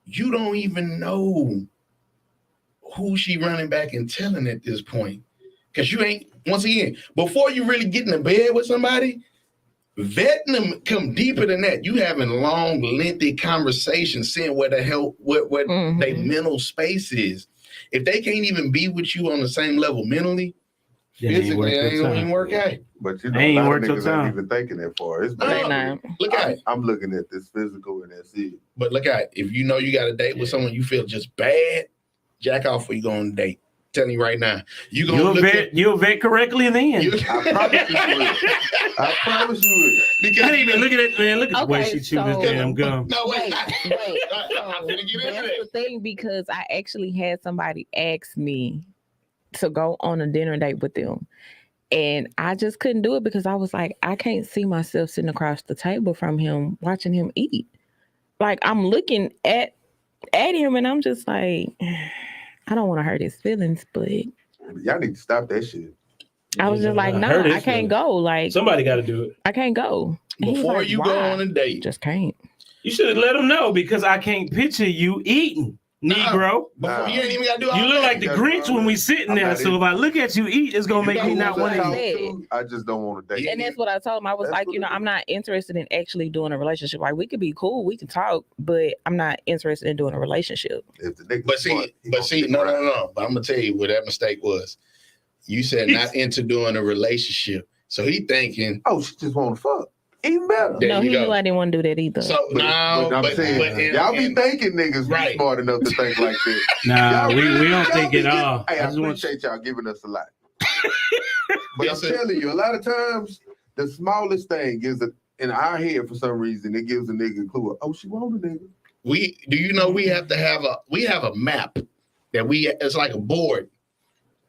you don't even know who she running back and telling at this point. Cause you ain't, once again, before you really get in the bed with somebody, vetting them come deeper than that. You having long, lengthy conversations, seeing where the hell what Mhm. their mental space is. If they can't even be with you on the same level mentally, That ain't physically, worth it your ain't gonna time. even work out. But you know, Ain't a lot worth of your niggas time. ain't even thinking that far. It's No. They basically, not. Look at it. I'm looking at this physical and that's it. But look at it. If you know you got a date with someone you feel just bad, jack off before you go on a date. telling you right now. You'll vet correctly then. You, I promise you will. I promise you will. because I didn't even look at it, man. Look at the way Okay, she chewed this so- damn gum. No, wait. Wait. I'm gonna get into That's that. the thing, because I actually had somebody ask me to go on a dinner date with them. And I just couldn't do it because I was like, I can't see myself sitting across the table from him, watching him eat. Like, I'm looking at him and I'm just like, I don't want to hurt his feelings, but Y'all need to stop that shit. I was just like, no, hurt his I can't feelings. go. Like, Somebody got to do it. I can't go. And he was Before like, you go "Why?" on a date, Just can't. You should have let him know because I can't picture you eating, Negro. before you ain't even got to do all You look that. like the got Grinch all when we that. sitting I'm there. not So if I look at you eat, it's gonna You make know me what not I'm want to saying? eat. I just don't want to date. And that's what I told him. I was That's like, what you know, it I'm is. not interested in actually doing a relationship. Like, we could be cool, we can talk, but I'm not interested in doing a relationship. If the nigga But smart, see, he gonna stick no. around. But I'm gonna tell you what that mistake was. You said not into doing a relationship, so he thinking. Oh, she just want to fuck. Even better. There no, you he go. knew I didn't want to do that either. So But, no, but I'm but saying, y'all be thinking niggas be Right. smart enough to think like that. Nah, Y'all we really- don't y'all think be at giving- all. Hey, I I just want appreciate y'all giving us a lot. But Yes, I'm sir. telling you, a lot of times the smallest thing is in our head for some reason it gives a nigga a clue. Oh, she want a nigga. Do you know we have to have a map that it's like a board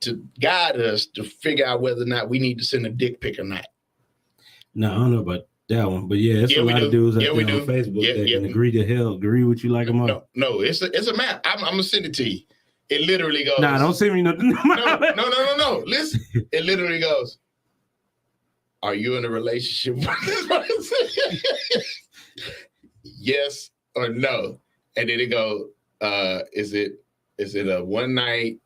to guide us to figure out whether or not we need to send a dick pic or not. No, I don't know about that one, but yeah, it's Yeah, a we lot do. of dudes out Yeah, we there on do. Facebook Yeah, that yeah. can agree with you like them up. No, it's a map. I'm gonna send it to you. It literally goes. Nah, don't send me no. No. Listen, it literally goes. Are you in a relationship with this person? Yes or no, and then it goes. Is it a one night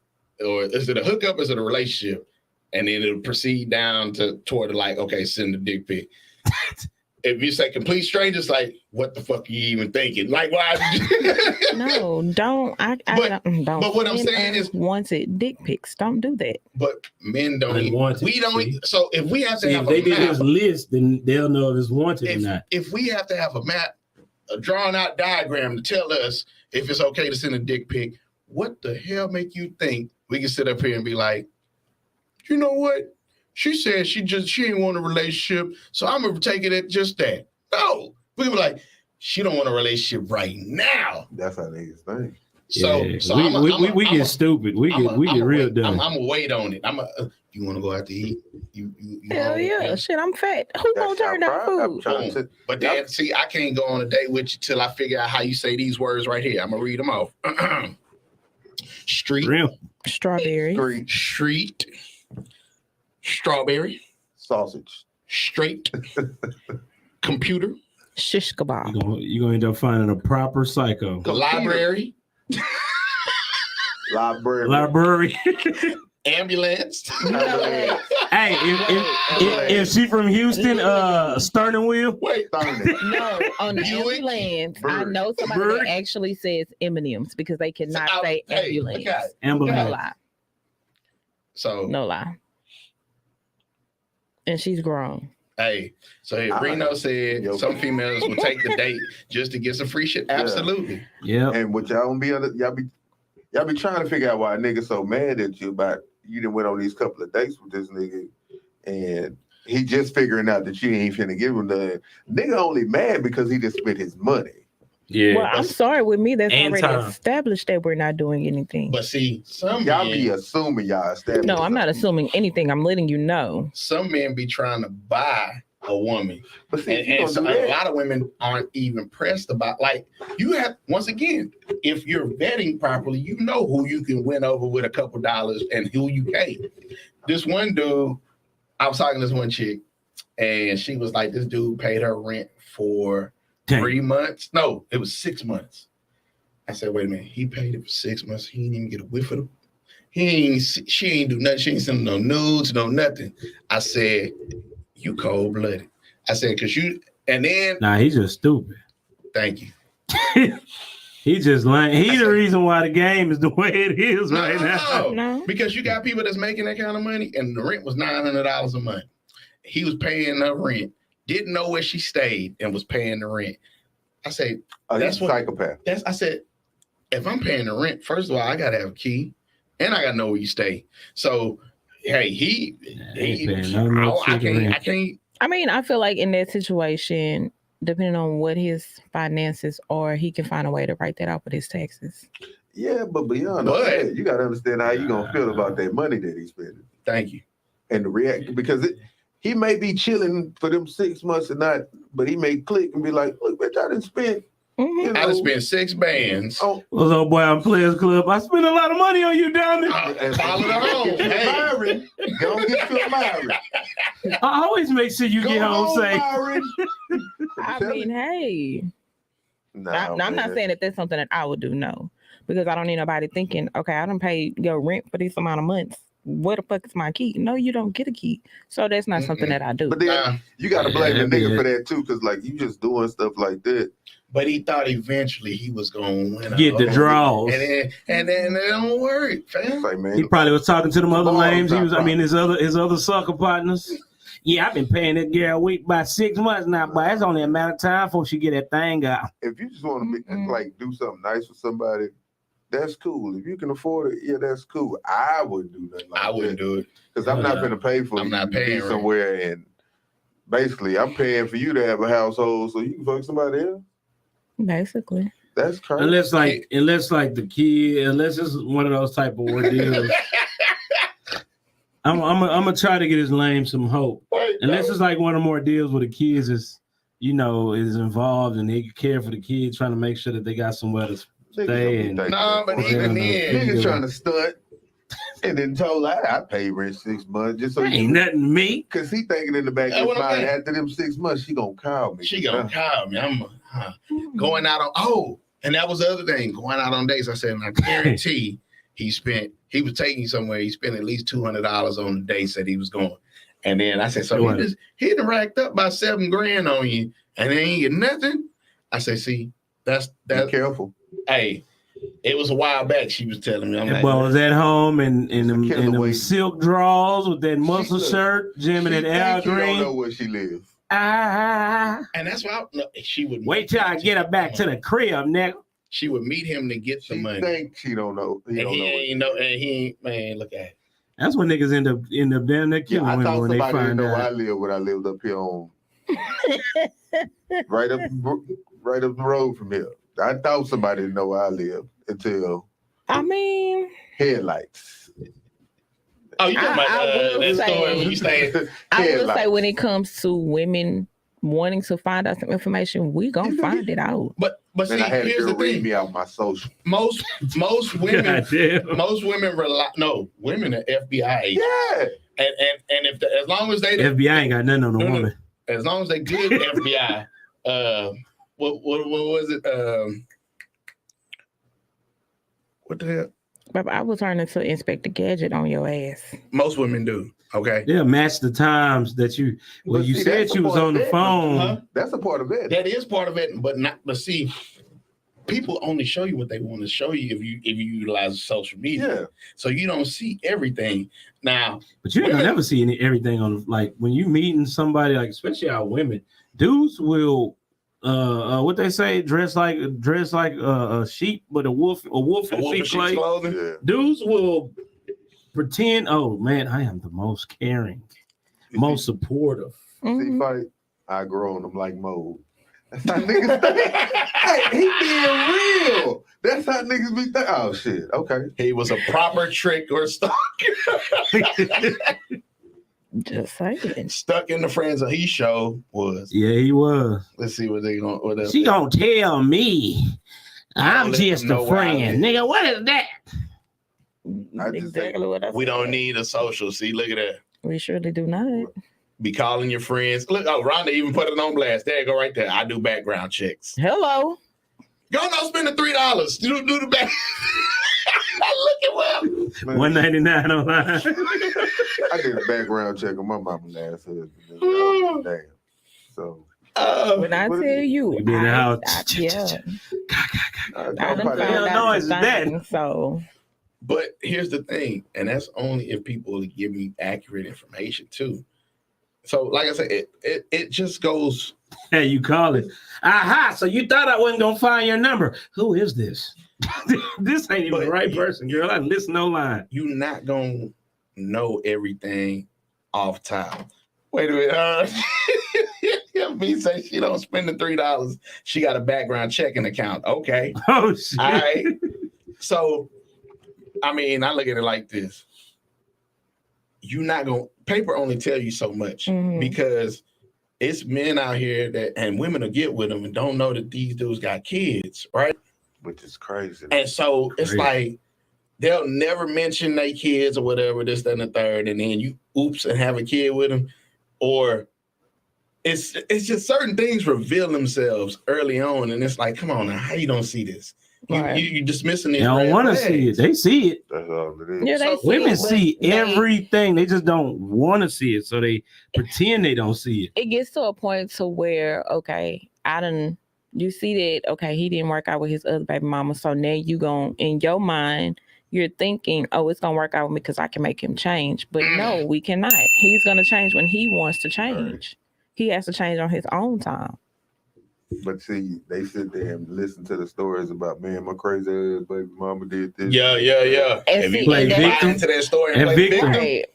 or is it a hookup? Or is it a relationship? And then it'll proceed down toward like, okay, send the dick pic. If you say complete strangers, like, what the fuck are you even thinking? Like, why? No, don't. I But- don't. but what I'm send saying is- unwanted dick pics. Don't do that. But men don't. Unwanted, We don't. see? So if we have to See, have if they a did map, this list, then they'll know if it's wanted or not. if we have to have a map, a drawn out diagram to tell us if it's okay to send a dick pic, what the hell make you think we can sit up here and be like, you know what? She said she ain't want a relationship, so I'm gonna take it at just that. No, we be like, she don't want a relationship right now. That's how niggas think. So, Yeah, so we get stupid. We get real dumb. I'm gonna wait on it. You want to go out to eat? You Hell hungry? yeah. Shit, I'm fat. Who gonna turn down food? Boom. But then, see, I can't go on a date with you till I figure out how you say these words right here. I'm gonna read them off. Street, Real. Strawberry. street, strawberry, Sausage. straight, computer, Shish kebab. You're gonna end up finding a proper psycho. the library, Library. ambulance. No. Hey, if she from Houston, Stern Wheel. Wait, No, on the Buick? ambulance, I Bird. know somebody Bird. that actually says M&M's because they cannot say Hey, ambulance. look at it. No Ambulance. lie. So, No lie. And she's grown. hey, so if I- Reno said Yo. some females will take the date just to get some free shit. Absolutely. Yeah. And what y'all don't be under, y'all be trying to figure out why a nigga so mad at you about you done went on these couple of dates with this nigga and he just figuring out that you ain't finna give him the nigga only mad because he just spent his money. Yeah. Well, I'm sorry. With me, that's And already time. established that we're not doing anything. But see, some Y'all men, be assuming y'all established. No, I'm not something. assuming anything. I'm letting you know. some men be trying to buy a woman. But see, And, you and don't so do a that. lot of women aren't even pressed about, like, you have, once again, if you're vetting properly, you know who you can win over with a couple dollars and who you can't. This one dude, I was talking to this one chick, and she was like, this dude paid her rent for Dang. 3 months. No, it was 6 months. I said, wait a minute, he paid it for 6 months. He didn't even get a whiff of it. She ain't do nothing. She ain't send no nudes, no nothing. I said, you cold blooded. I said, cause you, and then Nah, he's just stupid. thank you. He just lying. He the reason why the game is the way it is right now. No. Because you got people that's making that kind of money, and the rent was $900 a month. He was paying her rent, didn't know where she stayed, and was paying the rent. I say, Oh, that's he's a what- psychopath. I said, if I'm paying the rent, first of all, I gotta have a key, and I gotta know where you stay. So, hey, he ain't paying no more I chicken rent. can't. I mean, I feel like in that situation, depending on what his finances are, he can find a way to write that out with his taxes. Yeah, but beyond But- that, you gotta understand how you gonna feel about that money that he's spending Thank you. and the react because he may be chilling for them 6 months and not, but he may click and be like, look, bitch, I didn't spend. Mhm. You I know, just spent 6 bands. oh, What's up, boy? I'm Players Club. I spent a lot of money on you, dummy. Follow the home. Get you a Hey. Myron. Go get you a Myron. I always make sure you Go get home safe. Myron. I mean, hey, Nah, I'm not man. saying that that's something that I would do, no, because I don't need nobody thinking, okay, I done paid your rent for this amount of months. Where the fuck is my key? No, you don't get a key. So that's not something that I do. But then Nah, you gotta blame the Yeah, nigga yeah. for that too, because like you just doing stuff like that. but he thought eventually he was gonna win. Get the draws. and then it don't work, It's fam. like, man, He probably was talking to them other Ball's lames. He not was, I mean, his other sucker partners. Yeah, I've been paying that girl a week about 6 months now, but that's only a matter of time before she get that thing out. if you just want to Mm-mm. like do something nice for somebody, that's cool. If you can afford it, yeah, that's cool. I wouldn't do nothing like I wouldn't do it. because I'm not Yeah. gonna pay for I'm you not to be paying rent. somewhere and basically I'm paying for you to have a household so you can fuck somebody else. Basically. That's crazy. Unless like the kid, unless it's one of those type of ordeals. I'm gonna try to get his lame some hope. Unless it's like one of the more deals where the kids is involved and they care for the kids, trying to make sure that they got somewhere to Niggas stay don't be and thinking Nah, that but far. even Yeah, then, Niggas trying to stunt and then told I paid rent 6 months just so ain't you nothing to me. because he thinking in the back of That's his what I'm mind saying. after them 6 months she gonna call me. she gonna call me. I'm going out on and that was the other thing, going out on dates. I said, I guarantee he was taking you somewhere. He spent at least $200 on the dates that he was going. And then I said, so he done racked up about $7 grand on you, and they ain't get nothing. I said, see, Be that. careful. Hey, it was a while back. She was telling me, I'm like, Well, was at home and them, Killer and them weight. silk drawers with that muscle look, shirt, jamming She that Al think you don't know Green. where she lives. and that's why she would Wait till I get her back to the crib, nigga. She would meet him to get the She money. think she don't know. He And don't he know. ain't know, and he ain't, man, look at it. That's when niggas end up damn near Yeah, killing I women thought when they somebody didn't find know where I out. live when I lived up here on right up the road from here. I thought somebody didn't know where I lived until I mean, headlights. Oh, you talking about I will that say- story when you stay? I will say Headlights. when it comes to women wanting to find out some information, we gonna You can find it out. But Man, see, I had a here's the girl read thing. me out my social. Most women God damn. most women rely. No, women are FBI agents. Yeah. And if as long as they FBI ain't got nothing on the No, no. woman. as long as they good FBI, what was it? What the hell? But I will turn into Inspector Gadget on your ass. Most women do. Okay, They'll match the times that you when But you see, said that's you a was part on of the it. phone. Huh? That's a part of it. that is part of it, but not. But see, people only show you what they want to show you if you utilize social media. Yeah. So you don't see everything. Now, But you ain't gonna Women- never see everything on like when you meeting somebody, like especially our women, dudes will what they say, dress like a sheep, but a wolf a in wolf in sheep sheep's clothing. clothing. Yeah. Dudes will pretend, oh man, I am the most caring, most supportive. See Mhm. fight, I grow on them like mold. That's how niggas think. Hey, he being real. That's how niggas be thinking. Oh shit. Okay. He was a proper trick or stalker. Just saying. Stuck in the Friends of He show was. Yeah, he was. Let's see what they going. What else She they- gonna tell me I'm let them just know a where I friend, live. nigga. What is that? I just Exactly what I We said. don't need a social. See, look at that. We surely do not. Be calling your friends. Look, oh, Rhonda even put it on blast. There you go, right there. I do background checks. Hello. Go no spend the $3. Do the back. Look at what. Man, $1.99 online. I did a background check on my mama last husband. Nigga. Damn. So When I What tell is it? you, We be in the house. yeah, I I done probably- hell found no, out it's some that. things, so But here's the thing, and that's only if people give me accurate information too. So, like I said, it just goes. Hey, you call it. Aha, so you thought I wasn't gonna find your number. Who is this? This ain't even the But right you- person, girl. I listen no line. You're not gonna know everything off top. Wait a minute. B say she don't spend the $3. She got a background checking account. Okay. Oh shit. All right. So, I mean, I look at it like this. You're not going to, paper only tell you so much Mhm. because it's men out here that, and women will get with them and don't know that these dudes got kids, right? which is crazy. And so it's Crazy. like, they'll never mention their kids or whatever, this, that, and the third. And then you oops and have a kid with them. Or it's just certain things reveal themselves early on. And it's like, come on now, how you don't see this? Right. You dismissing They this. don't want to see it. They see it. That's all it is. yeah, they So see Women it, but see they- everything. They just don't want to see it, so they pretend they don't see it. It gets to a point to where okay, you see that okay, he didn't work out with his other baby mama, so now you gon' in your mind. You're thinking, oh, it's gonna work out with me because I can make him change. But no, we cannot. He's gonna change when he wants to change. He has to change on his own time. But see, they sit there and listen to the stories about man, my crazy ass baby mama did this. Yeah. And If see, you play and buy victim. into that story and And play victim. victim, right.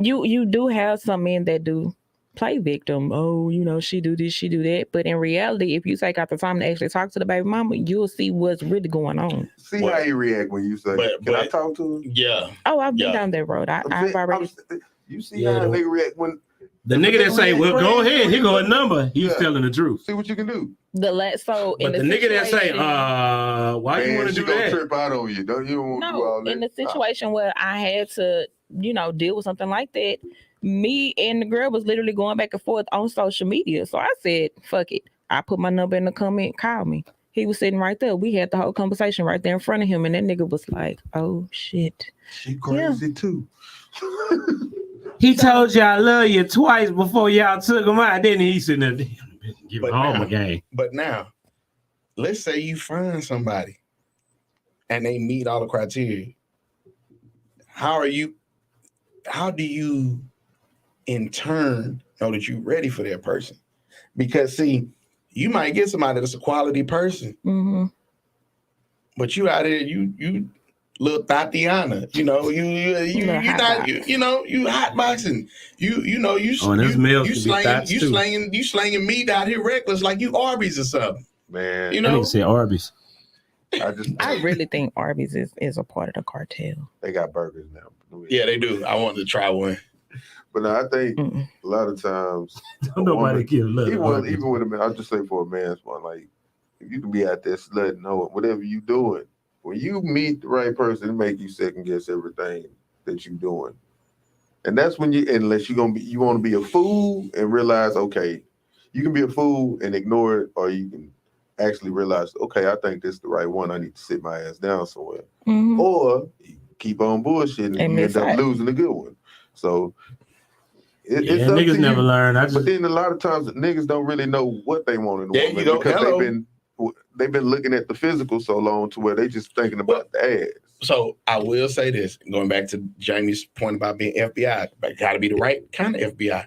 You do have some men that do play victim. Oh, she do this, she do that. But in reality, if you take out the time to actually talk to the baby mama, you'll see what's really going on. See What? how he react when you say, But- "Can I but- talk to him?" yeah. Oh, I've been Yeah. down that road. I've I'm saying- already. You see Yeah, how the- they react when The nigga that say, "Well, go ahead, here go a number." He's Yeah. telling the truth. see what you can do. So in But the nigga that say, situation- "Why you Man, want to she do gonna that?" trip out on you. Don't you don't want to do all No, in that? the situation where I had to, deal with something like that, me and the girl was literally going back and forth on social media. So I said, fuck it. I put my number in the comment, call me. He was sitting right there. We had the whole conversation right there in front of him. And that nigga was like, oh shit. She crazy too. He told you I love you twice before y'all took him out. Then he sitting there, damn, give But home now- again. But now, let's say you find somebody and they meet all the criteria. How do you in turn know that you're ready for that person? Because see, you might get somebody that's a quality person, Mm-hmm. but you out here, you little Tatiana, you Little hot not box. you hot boxing, you Oh, that's males you can be thoughts too. slanging meat out here reckless like you Arby's or something. Man, You That know, nigga said Arby's. I really think Arby's is a part of the cartel. They got burgers now. Yeah, they do. I wanted to try one. But no, I think Mm-mm. a lot of times, Don't nobody give love. to even Arby's. with a man, I'll just say for a man's one, like if you can be out there slutting or whatever you doing, when you meet the right person, it make you second guess everything that you doing. And that's when unless you want to be a fool and realize, okay, you can be a fool and ignore it, or you can actually realize, okay, I think this is the right one. I need to sit my ass down somewhere. Mhm. Or you keep on bullshitting and you end up losing a good one. So it's Yeah, up to niggas never you. learn. But then a lot of times niggas don't really know what they want in a There woman you go. because Hello. they've been looking at the physical so long to where they just thinking about the ass. So I will say this, going back to Jamie's point about being FBI, but got to be the right kind of FBI.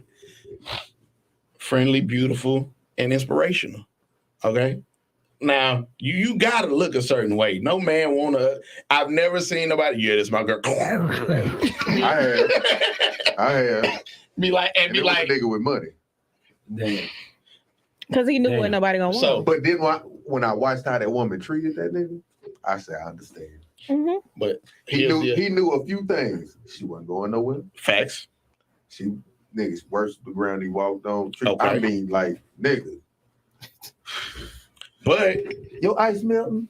Friendly, beautiful, and inspirational. Okay. Now you gotta look a certain way. No man I've never seen nobody. Yeah, this my girl. I have. Be like, and And be it was like, a nigga with money. Damn. Cause he knew Damn. what nobody gonna want. So- But then when I watched how that woman treated that nigga, I said, I understand. Mhm. but He knew a few things. She wasn't going nowhere. facts. She niggas worse the ground he walked on. Okay. I mean, like, nigga, But your ice melting.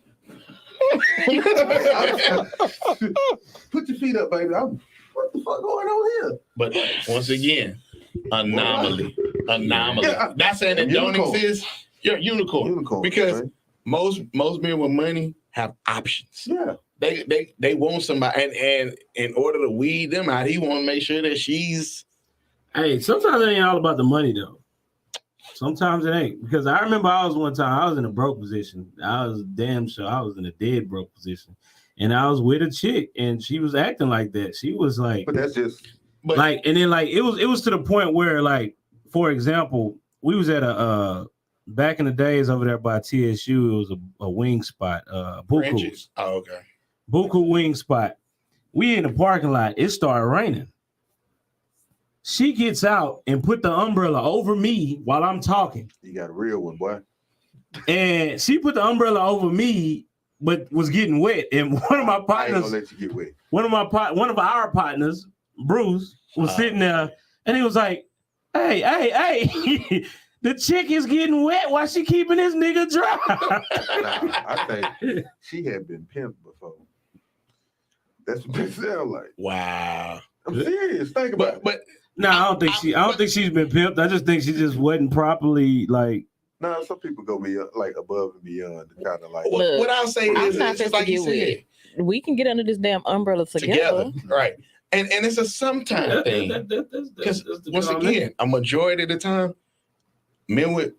Put your feet up, baby. What the fuck going on here? but once again, anomaly. Yeah. Not saying it don't Unicorn. exist. You're a unicorn. Unicorn. Because man. most men with money have options. Yeah. They want somebody, and in order to weed them out, he want to make sure that she's Hey, sometimes it ain't all about the money though. Sometimes it ain't, because I remember I was in a broke position. I was damn sure I was in a dead broke position, and I was with a chick, and she was acting like that. She was like, But that's just but like, and then like it was to the point where, like, for example, we was at a back in the days over there by TSU. It was a wing spot, Buku's. Frenchies. Oh, okay. Buku wing spot. We in the parking lot. It started raining. She gets out and put the umbrella over me while I'm talking. you got a real one, boy. And she put the umbrella over me, but was getting wet. And one of my I ain't partners, gonna let you get wet. one of our partners, Bruce, was sitting there, and he was like, "Hey, the chick is getting wet. Why she keeping this nigga dry?" Nah, I think she had been pimped before. That's what they sound like. Wow. I'm serious. Think about But it. No, I don't think she's been pimped. I just think she just wasn't properly like. No, some people go like above and beyond to kind of like. Look, what I'll say I'm is, not it's just finna like you get said, We can get under this damn umbrella together. right? And it's a sometime thing. Because once again, a majority of the time, men with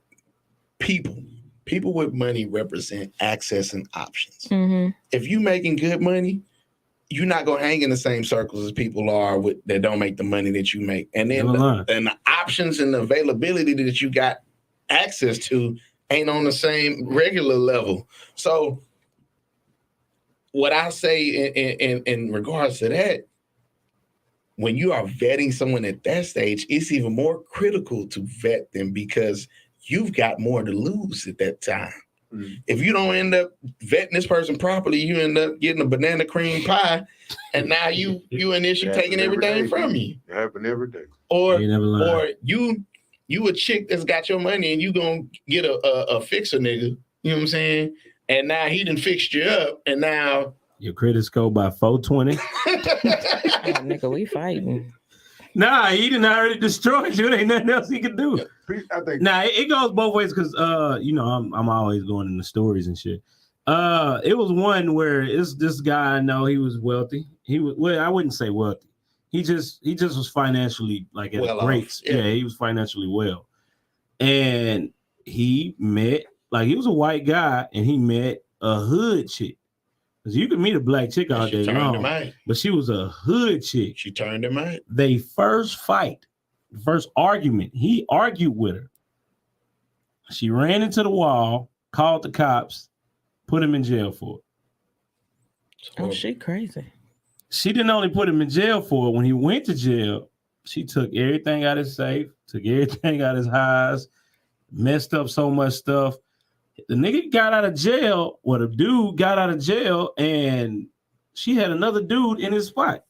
people with money represent access and options. Mm-hmm. If you making good money, you're not gonna hang in the same circles as people are that don't make the money that you make. And then the options and the availability that you got access to ain't on the same regular level. So what I say in regards to that, when you are vetting someone at that stage, it's even more critical to vet them because you've got more to lose at that time. Mm-hmm. If you don't end up vetting this person properly, you end up getting a banana cream pie, and now you and Ish are taking everything from you. It happen every day. Or you you a chick that's got your money and you gonna get a fixer nigga, you know what I'm saying? And now he done fixed you up, and now your credit score by 420. Nigga, we fighting. Nah, he done already destroyed you. There ain't nothing else he can do. I think. Nah, it goes both ways because I'm always going into stories and shit. It was one where it's this guy I know. He was wealthy. I wouldn't say wealthy. He just was financially like at well a great. off. Yeah, he was financially well, and he met he was a white guy and he met a hood chick. Because you could meet a black chick all day long, but she was a hood chick. She turned him out. They first argument, he argued with her. She ran into the wall, called the cops, put him in jail for it. Oh, she crazy. She didn't only put him in jail for it. When he went to jail, she took everything out of his safe, took everything out of his highs, messed up so much stuff. The nigga got out of jail, or the dude got out of jail, and she had another dude in his spot.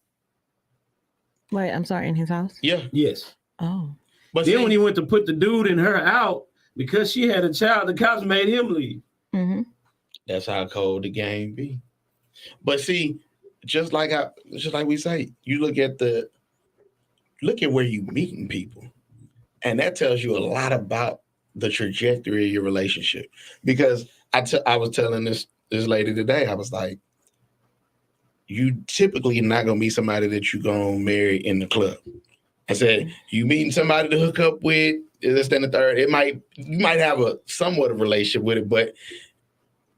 Wait, I'm sorry, in his house? Yeah. Yes. Oh. But Then see, when he went to put the dude and her out because she had a child, the cops made him leave. Mm-hmm. that's how cold the game be. But see, just like we say, you look at where you meeting people, and that tells you a lot about the trajectory of your relationship. Because I was telling this lady today, I was like, you typically not gonna meet somebody that you gonna marry in the club. I said, you meeting somebody to hook up with, this, then the third. You might have a somewhat of a relationship with it, but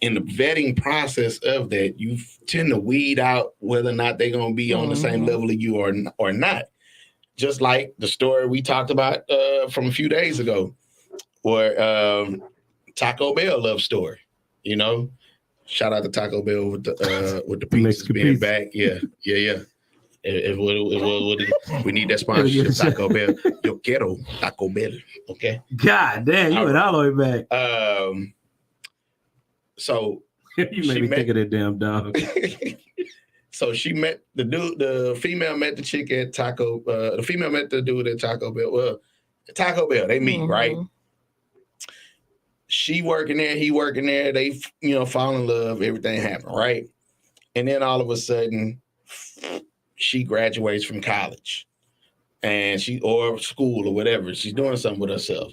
in the vetting process of that, you tend to weed out whether or not they're gonna be on the same level as you or not. Just like the story we talked about from a few days ago, or Taco Bell love story. You know, shout out to Taco Bell with the pizzas Mexican being pizza. back. Yeah. We need that sponsorship, Taco Bell. Yo quiero Taco Bell. Okay. God damn, you went all the way back. So You made me think of that damn dog. so she met the dude. The female met the chick at Taco. The female met the dude at Taco Bell. Well, Taco Bell, they meet, right? She working there, he working there. They, fall in love. Everything happened, right? And then all of a sudden, she graduates from college, and or school or whatever. She's doing something with herself.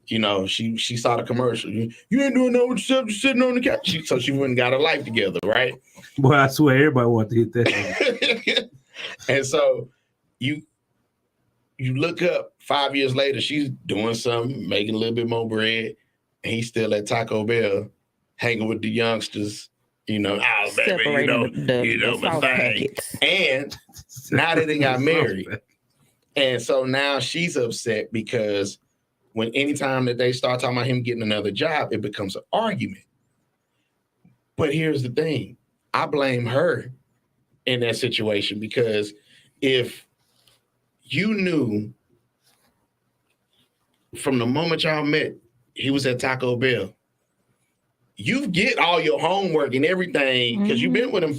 She saw the commercial. You ain't doing nothing with yourself. You're sitting on the couch. So she went and got her life together, right? Boy, I swear everybody wants to hit that. And so you look up 5 years later, she's doing something, making a little bit more bread, and he's still at Taco Bell, hanging with the youngsters. Separating the my sauce thing. packets. And now that they got married, and so now she's upset because anytime that they start talking about him getting another job, it becomes an argument. But here's the thing. I blame her in that situation, because if you knew from the moment y'all met, he was at Taco Bell, you get all your homework and everything, because you've been with him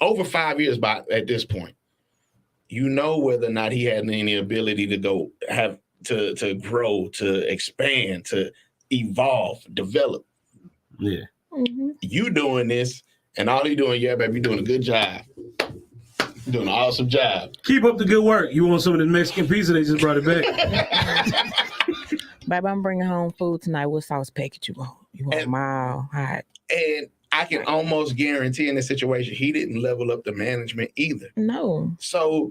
over 5 years at this point. You know whether or not he had any ability to grow, to expand, to evolve, develop. Yeah. You doing this, and all you doing, yeah, baby, you doing a good job. You're doing an awesome job. Keep up the good work. You want some of the Mexican pizza? They just brought it back. Baby, I'm bringing home food tonight. What sauce packet you want? You want mild, hot? And I can almost guarantee in this situation, he didn't level up the management either. No. So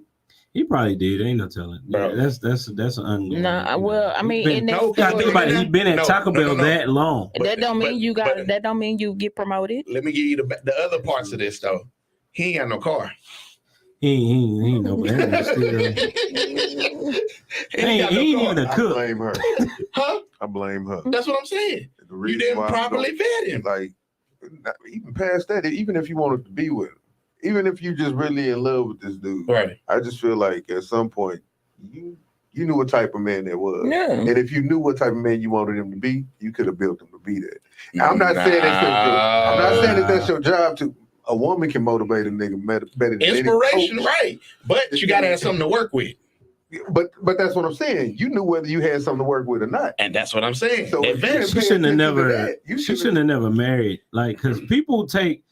he probably did. Ain't no telling. Bro. Yeah, that's an unknown. No, well, I mean, in that gotta think about it. He been at Taco Bell that long. That don't mean that don't mean you get promoted. Let me give you the other parts of this though. He ain't got no car. He ain't no man. He ain't even a cook. I blame her. Huh? I blame her. That's what I'm saying. You didn't properly vet him. Like, even past that, even if you wanted to be with him, even if you just really in love with this dude, right? I just feel like at some point you knew what type of man that was. Yeah. And if you knew what type of man you wanted him to be, you could have built him to be that. I'm not saying that's your job to. A woman can motivate a nigga better than inspiration, any coach. Right? But you gotta have something to work with. But that's what I'm saying. You knew whether you had something to work with or not. And that's what I'm saying. So she shouldn't have never. She shouldn't have never married. Like, because people take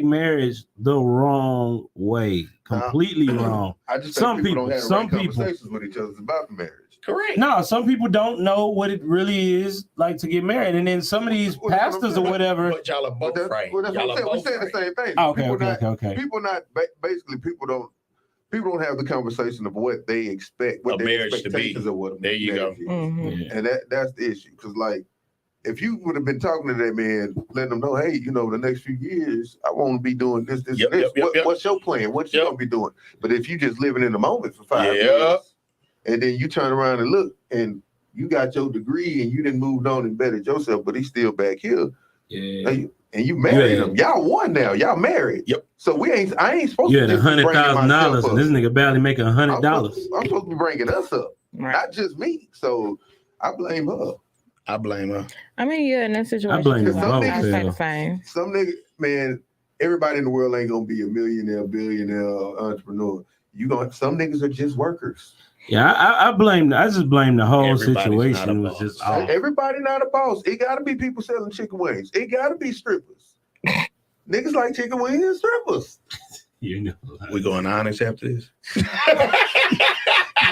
marriage the wrong way, completely wrong. I just some think people don't have some right people conversations with each other about marriage. Correct. No, some people don't know what it really is like to get married, and then some of these pastors or whatever. But y'all are both right. Well, that's what I'm saying. We're saying the same thing. Okay. People don't have the conversation of what they expect, what their expectations of what a there you go. Is. Mm-hmm. And that's the issue. Because like, if you would have been talking to that man, letting them know, hey, the next few years, I want to be doing this, and this. What's your plan? What you gonna be doing? But if you just living in the moment for 5 years, and then you turn around and look, and you got your degree, and you didn't move on and bettered yourself, but he's still back here. Yeah. And you married him. Y'all won now. Y'all married. Yep. So I ain't supposed to. You had $100,000, and this nigga barely making $100. I'm supposed to be bringing us up, Right. not just me. So I blame her. I blame her. I mean, yeah, in that situation, blame them both, I say hell. the same. Some nigga, man, everybody in the world ain't gonna be a millionaire, billionaire, entrepreneur. Some niggas are just workers. Yeah, I just blame the whole Everybody's not a situation was boss. just off. Everybody not a boss. It gotta be people selling chicken wings. It gotta be strippers. Niggas like chicken wings and strippers. You know. We going honest after this?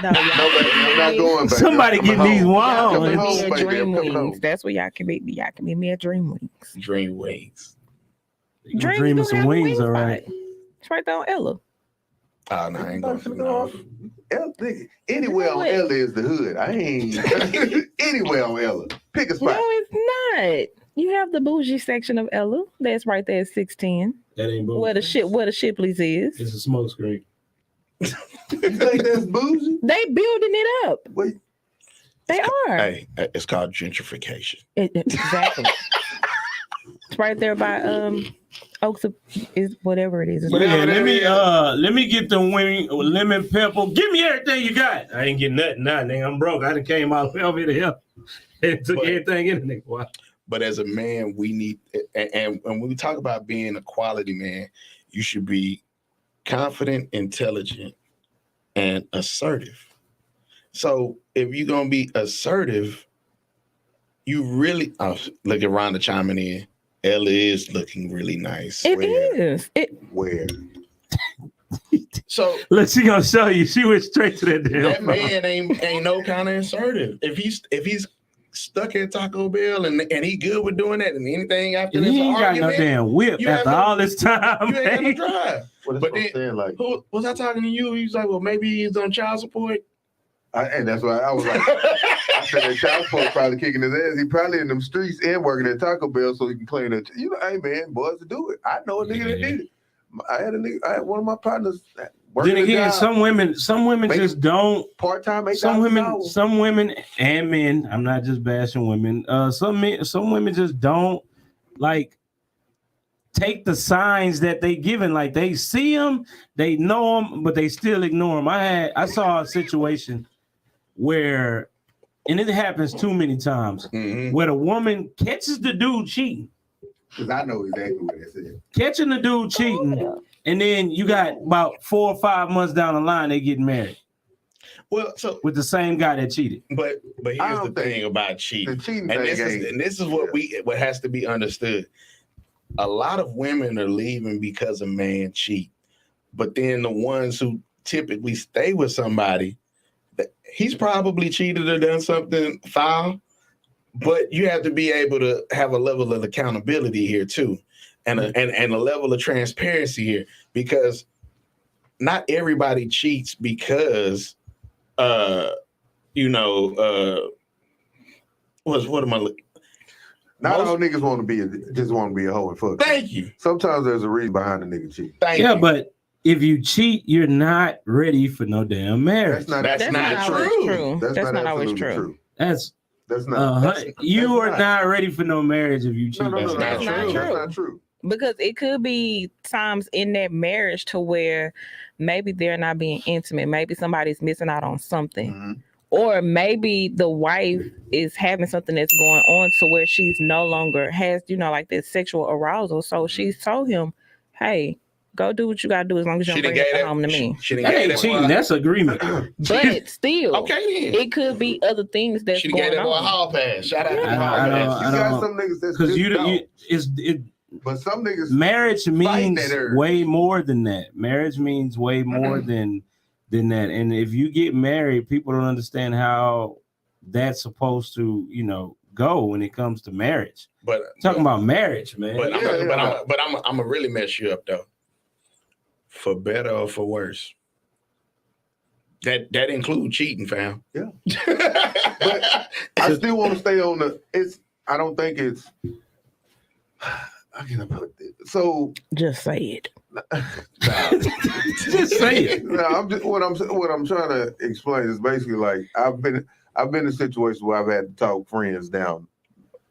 No, No, baby, I'm not going back. Somebody I'm get coming these home. Y'all Coming can ones. home, meet me at baby. I'm Dream coming home. Wings. That's where y'all can meet me. Y'all can meet me at Dream Wings. Dream wings. Dreams Dreaming do some have a wings, wing all right. spot. It's right there on Ella. Oh no, I ain't going to Nigga, anywhere on What? Ella is the hood. I ain't anywhere on Ella. Pick a No, spot. it's not. You have the bougie section of Ella. That's right there at 610. That ain't Where the Shipley's is. It's a smoke screen. You think that's bougie? They building it up. Wait, They are. Hey, it's called gentrification. Exactly. It's right there by Oaks of, is whatever it is. It's Man, Whatever let me get the wing lemon pepper. Give me everything you got. I ain't getting nothing now, nigga. I'm broke. I done came all the way over here to help. And took But- everything in the nigga. Wow. But as a man, we need, and when we talk about being a quality man, you should be confident, intelligent, and assertive. So if you're gonna be assertive, you really look at Rhonda chiming in. Ella is looking really nice. It Where? is. where? So She gonna show you. She went straight to that damn. that man ain't no kind of assertive. If he's stuck at Taco Bell and he good with doing that, and anything after And this he ain't got no argument, damn whip you have after no- all this time. you ain't got no man. drive. Well, that's But what I'm then- saying. Like, Who was I talking to you? He was like, well, maybe he's on child support. and that's why I was like, I said that child support probably kicking his ass. He probably in them streets and working at Taco Bell so he can claim that. You know, hey man, boys to do it. I know a nigga that did it. I had one of my partners working Then again, a job, some women Make just don't. part-time, Some $8,000. women and men. I'm not just bashing women. Some women just don't like take the signs that they given. Like they see them, they know them, but they still ignore them. I saw a situation where, and it happens too many times, Mhm. where the woman catches the dude cheating, Because I know exactly what they said. catching the dude cheating, and then you got about 4 or 5 months down the line they get married Well, so with the same guy that cheated. but I here's don't the think- thing about The cheating, cheating and thing this is what has to be understood. A lot of women are leaving because a man cheat, but then the ones who typically stay with somebody, he's probably cheated or done something foul. But you have to be able to have a level of accountability here too, and a level of transparency here, because not everybody cheats because what am I looking? Not Most- all niggas want to be just want to be a hoe and fuck. Thank you. Sometimes there's a reason behind the nigga cheat. Thank Yeah, you. but if you cheat, you're not ready for no damn marriage. That's not always true. true. That's not always absolutely true. That's That's not. you that's are not ready for no marriage if you cheat. No, That's not that's true. That's not true. Because it could be times in that marriage to where maybe they're not being intimate. Maybe somebody's missing out on something. Mhm. Or maybe the wife is having something that's going on to where she's no longer has, like this sexual arousal. So she's told him, hey, go do what you got to do as long as you She don't done bring gave it home to me. She done That gave ain't that cheating. boy- That's agreement. But still, Okay then. it could be other things that's She done gave going that boy a on. hall pass. Shout out to the I hall don't- pass. You got some niggas that's Because just don't. But some niggas marriage means that urge. way more than that. Marriage means way more than that. And if you get married, people don't understand how that's supposed to, go when it comes to marriage. But Talking about marriage, man. But Yeah, I'm gonna really mess you up though. For better or for worse. That includes cheating, fam. Yeah. But I still want to stay on I don't think it's how can I put it? So Just say it. Just say it. no, what I'm trying to explain is basically like I've been in situations where I've had to talk friends down.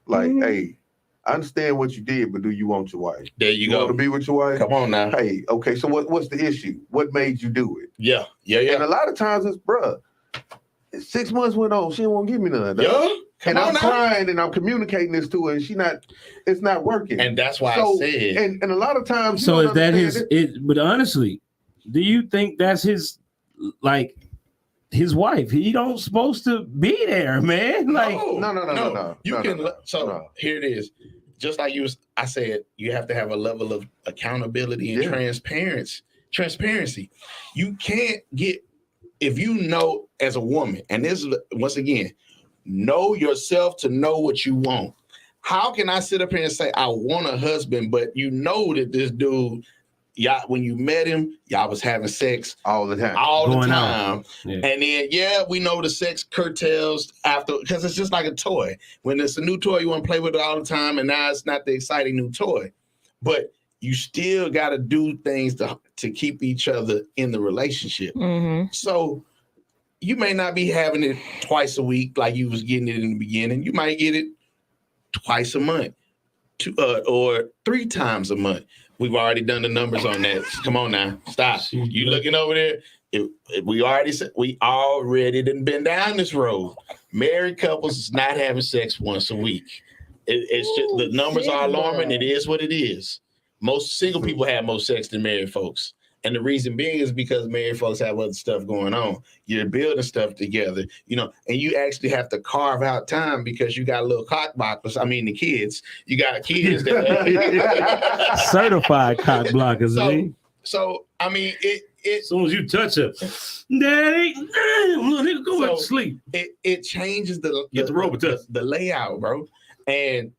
Like, Mhm. hey, I understand what you did, but do you want your wife? There you Want to go. be with your wife? Come on now. Hey, okay, so what's the issue? What made you do it? Yeah. And a lot of times it's, bruh, 6 months went on. She didn't want to give me none. Yo, dog. come And on I'm now. crying and I'm communicating this to her, and it's not working. And that's why So, I said, and a lot of times, you So don't is that understand his? But honestly, do you think that's his? Like his wife? He don't supposed to be there, man. Like No. You No, can. no. So No. here it is. Just like I said, you have to have a level of accountability and Yeah. transparency. You can't get if you know as a woman, and this is once again, know yourself to know what you want. How can I sit up here and say I want a husband, but you know that this dude, y'all, when you met him, y'all was having sex all the time. all the Going time. out. Yeah. And then, we know the sex curtails after because it's just like a toy. When it's a new toy, you want to play with it all the time, and now it's not the exciting new toy. But you still got to do things to keep each other in the relationship. Mm-hmm. So you may not be having it twice a week like you was getting it in the beginning. You might get it twice a month, or 3 times a month. We've already done the numbers on that. Come on now, stop. You looking over there? We already done been down this road. Married couples is not having sex once a week. It's just the numbers are alarming. It is what it is. Most single people have more sex than married folks. And the reason being is because married folks have other stuff going on. You're building stuff together, and you actually have to carve out time because you got little cock blockers. I mean, the kids. You got kids that Certified cock blockers. So I mean, it As soon as you touch her, daddy, little nigga, go back to sleep. It changes the Robitussin. the layout, bro. And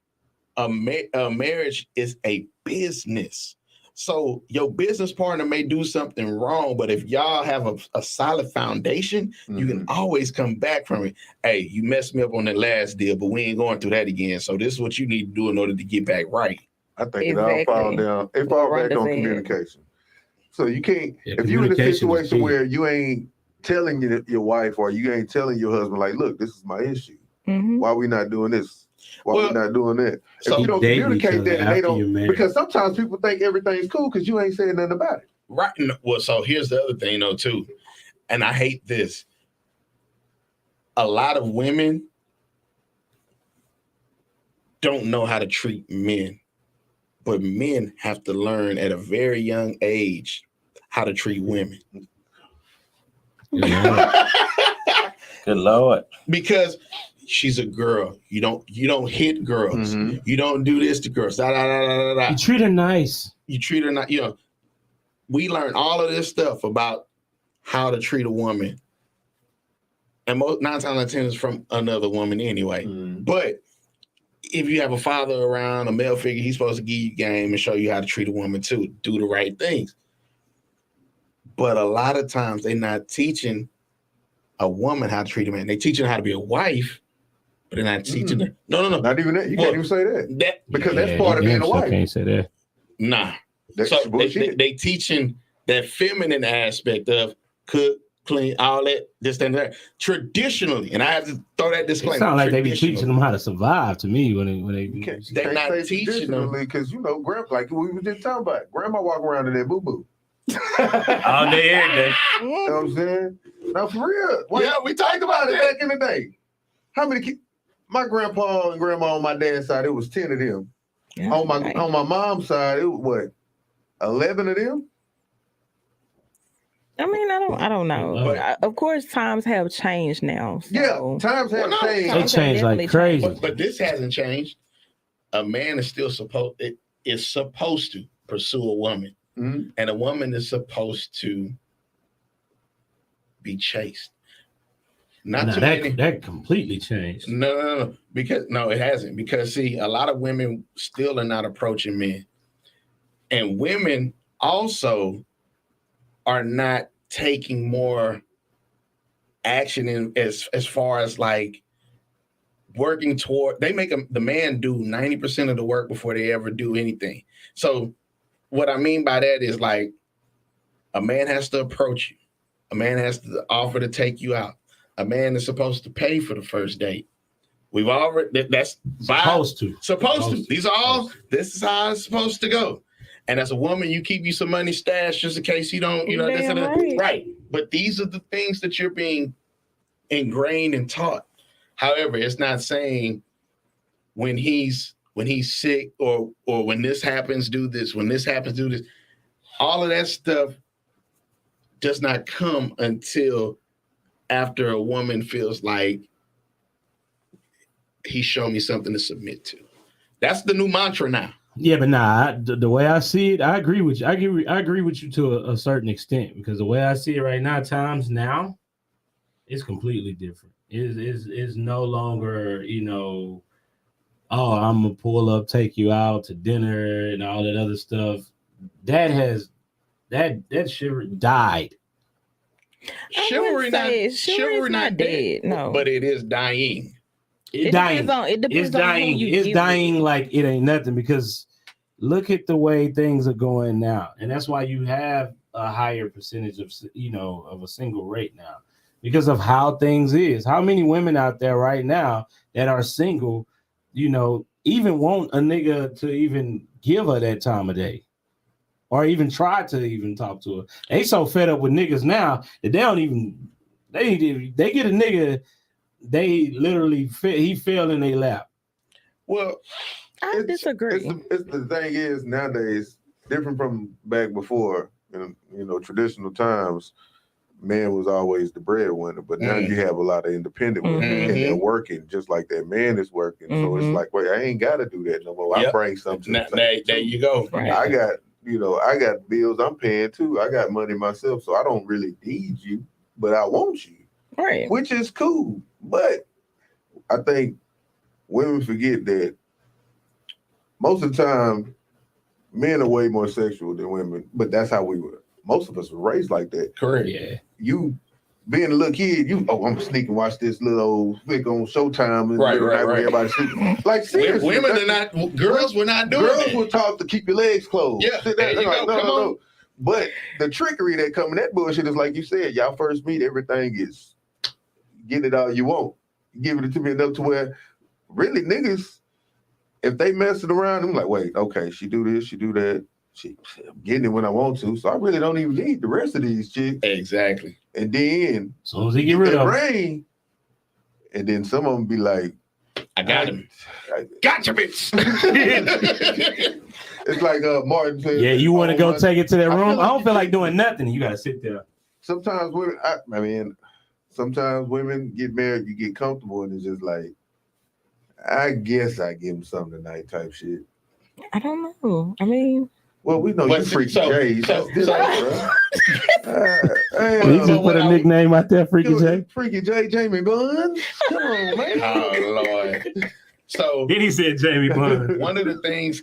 a marriage is a business. So your business partner may do something wrong, but if y'all have a solid foundation, you can always come back from it. Hey, you messed me up on that last deal, but we ain't going through that again. So this is what you need to do in order to get back right. I think it all falls down. It falls back on communication. So you can't, if you're in a situation where you ain't telling your wife or you ain't telling your husband, like, look, this is my issue. Why we not doing this? Why we not doing that? So if you don't communicate that, and they don't, because sometimes people think everything's cool because you ain't saying nothing about it. Right. Well, so here's the other thing, though, too. And I hate this. A lot of women don't know how to treat men, but men have to learn at a very young age how to treat women. Good Lord. Because she's a girl. You don't hit girls. You don't do this to girls. You treat her nice. You treat her not. We learn all of this stuff about how to treat a woman, and 9 times out of 10 is from another woman anyway. But if you have a father around, a male figure, he's supposed to give you game and show you how to treat a woman too. Do the right things. But a lot of times they're not teaching a woman how to treat a man. They're teaching her how to be a wife. But they're not teaching her. No. Not even that. You can't even say that. Because that's part of being a wife. I can't say that. Nah. That's so bullshit. they teaching that feminine aspect of cook, clean, all that, this, and that. Traditionally, and I have to throw that disclaimer. It sounds like they be teaching them how to survive to me when they they're not teaching them. Because, like we were just talking about, grandma walk around in that boo-boo. all day, every day. You know what I'm saying? Now, for real. We talked about it back in the day. How many kids? My grandpa and grandma on my dad's side, it was 10 of them. Yeah, on my mom's side, it was what, 11 of them? I mean, I don't know. But of course, times have changed now. So. Yeah, times have changed. They changed like crazy. But this hasn't changed. A man is still supposed to pursue a woman, and a woman is supposed to be chaste. That completely changed. No. Because it hasn't. Because see, a lot of women still are not approaching men. And women also are not taking more action in as far as like working toward, they make the man do 90% of the work before they ever do anything. So what I mean by that is like a man has to approach you. A man has to offer to take you out. A man is supposed to pay for the first date. We've already, that's supposed to. These are all, this is how it's supposed to go. And as a woman, you keep you some money stashed just in case you don't, this and that. Right. But these are the things that you're being ingrained and taught. However, it's not saying when he's sick or when this happens, do this. When this happens, do this. All of that stuff does not come until after a woman feels like he showed me something to submit to. That's the new mantra now. Yeah, but the way I see it, I agree with you. I agree with you to a certain extent, because the way I see it right now, times now, it's completely different. It's no longer, oh, I'm gonna pull up, take you out to dinner and all that other stuff. That shit died. Chivalry not dead. No, but it is dying. It's dying. Depends It's on dying. who you It's give dying it. like it ain't nothing, because look at the way things are going now, and that's why you have a higher percentage of of a single rate now, because of how things is. How many women out there right now that are single, even want a nigga to even give her that time of day, or even try to even talk to her? They so fed up with niggas now that they don't even they get a nigga. They literally he fell in their lap. Well, I disagree. It's the thing is nowadays different from back before. In traditional times, man was always the breadwinner, but now you have a lot of independent women and they're working just like that man is working. So it's like, wait, I ain't got to do that no more. I bring something. There you go. Right. I got bills I'm paying too. I got money myself, so I don't really need you, but I want you. Right. Which is cool. But I think women forget that most of the time, men are way more sexual than women, but that's how we were. Most of us were raised like that. Correct. Yeah. You being a little kid, I'm gonna sneak and watch this little old flick on Showtime and Right. everybody sleeping. Like seriously, Women are not. Girls were not doing girls that. were taught to keep your legs closed. Yeah, Sit there down. you They're go. like, Come on. no. But the trickery that come in that bullshit is like you said, y'all first meet, everything is get it all you want. Give it to me enough to where really niggas, if they messing around, I'm like, wait, okay, she do this, she do that. I'm getting it when I want to, so I really don't even need the rest of these chicks. Exactly. And then As soon as he get rid of him. rain, and then some of them be like, I got him. Gotcha, bitch. It's like Martin said. Yeah, you want to go take it to that I feel room? I like don't feel like doing nothing. You gotta sit there. Sometimes women, sometimes women get married, you get comfortable, and it's just like, I guess I give them something tonight type shit. I don't know. I mean, Well, we know But you freaky so- J. so- This so- He just put what a I- nickname out there, Freaky J. Freaky J, Jamie Buns. Come on, man. Oh Lord. So Then he said Jamie Bond. one of the things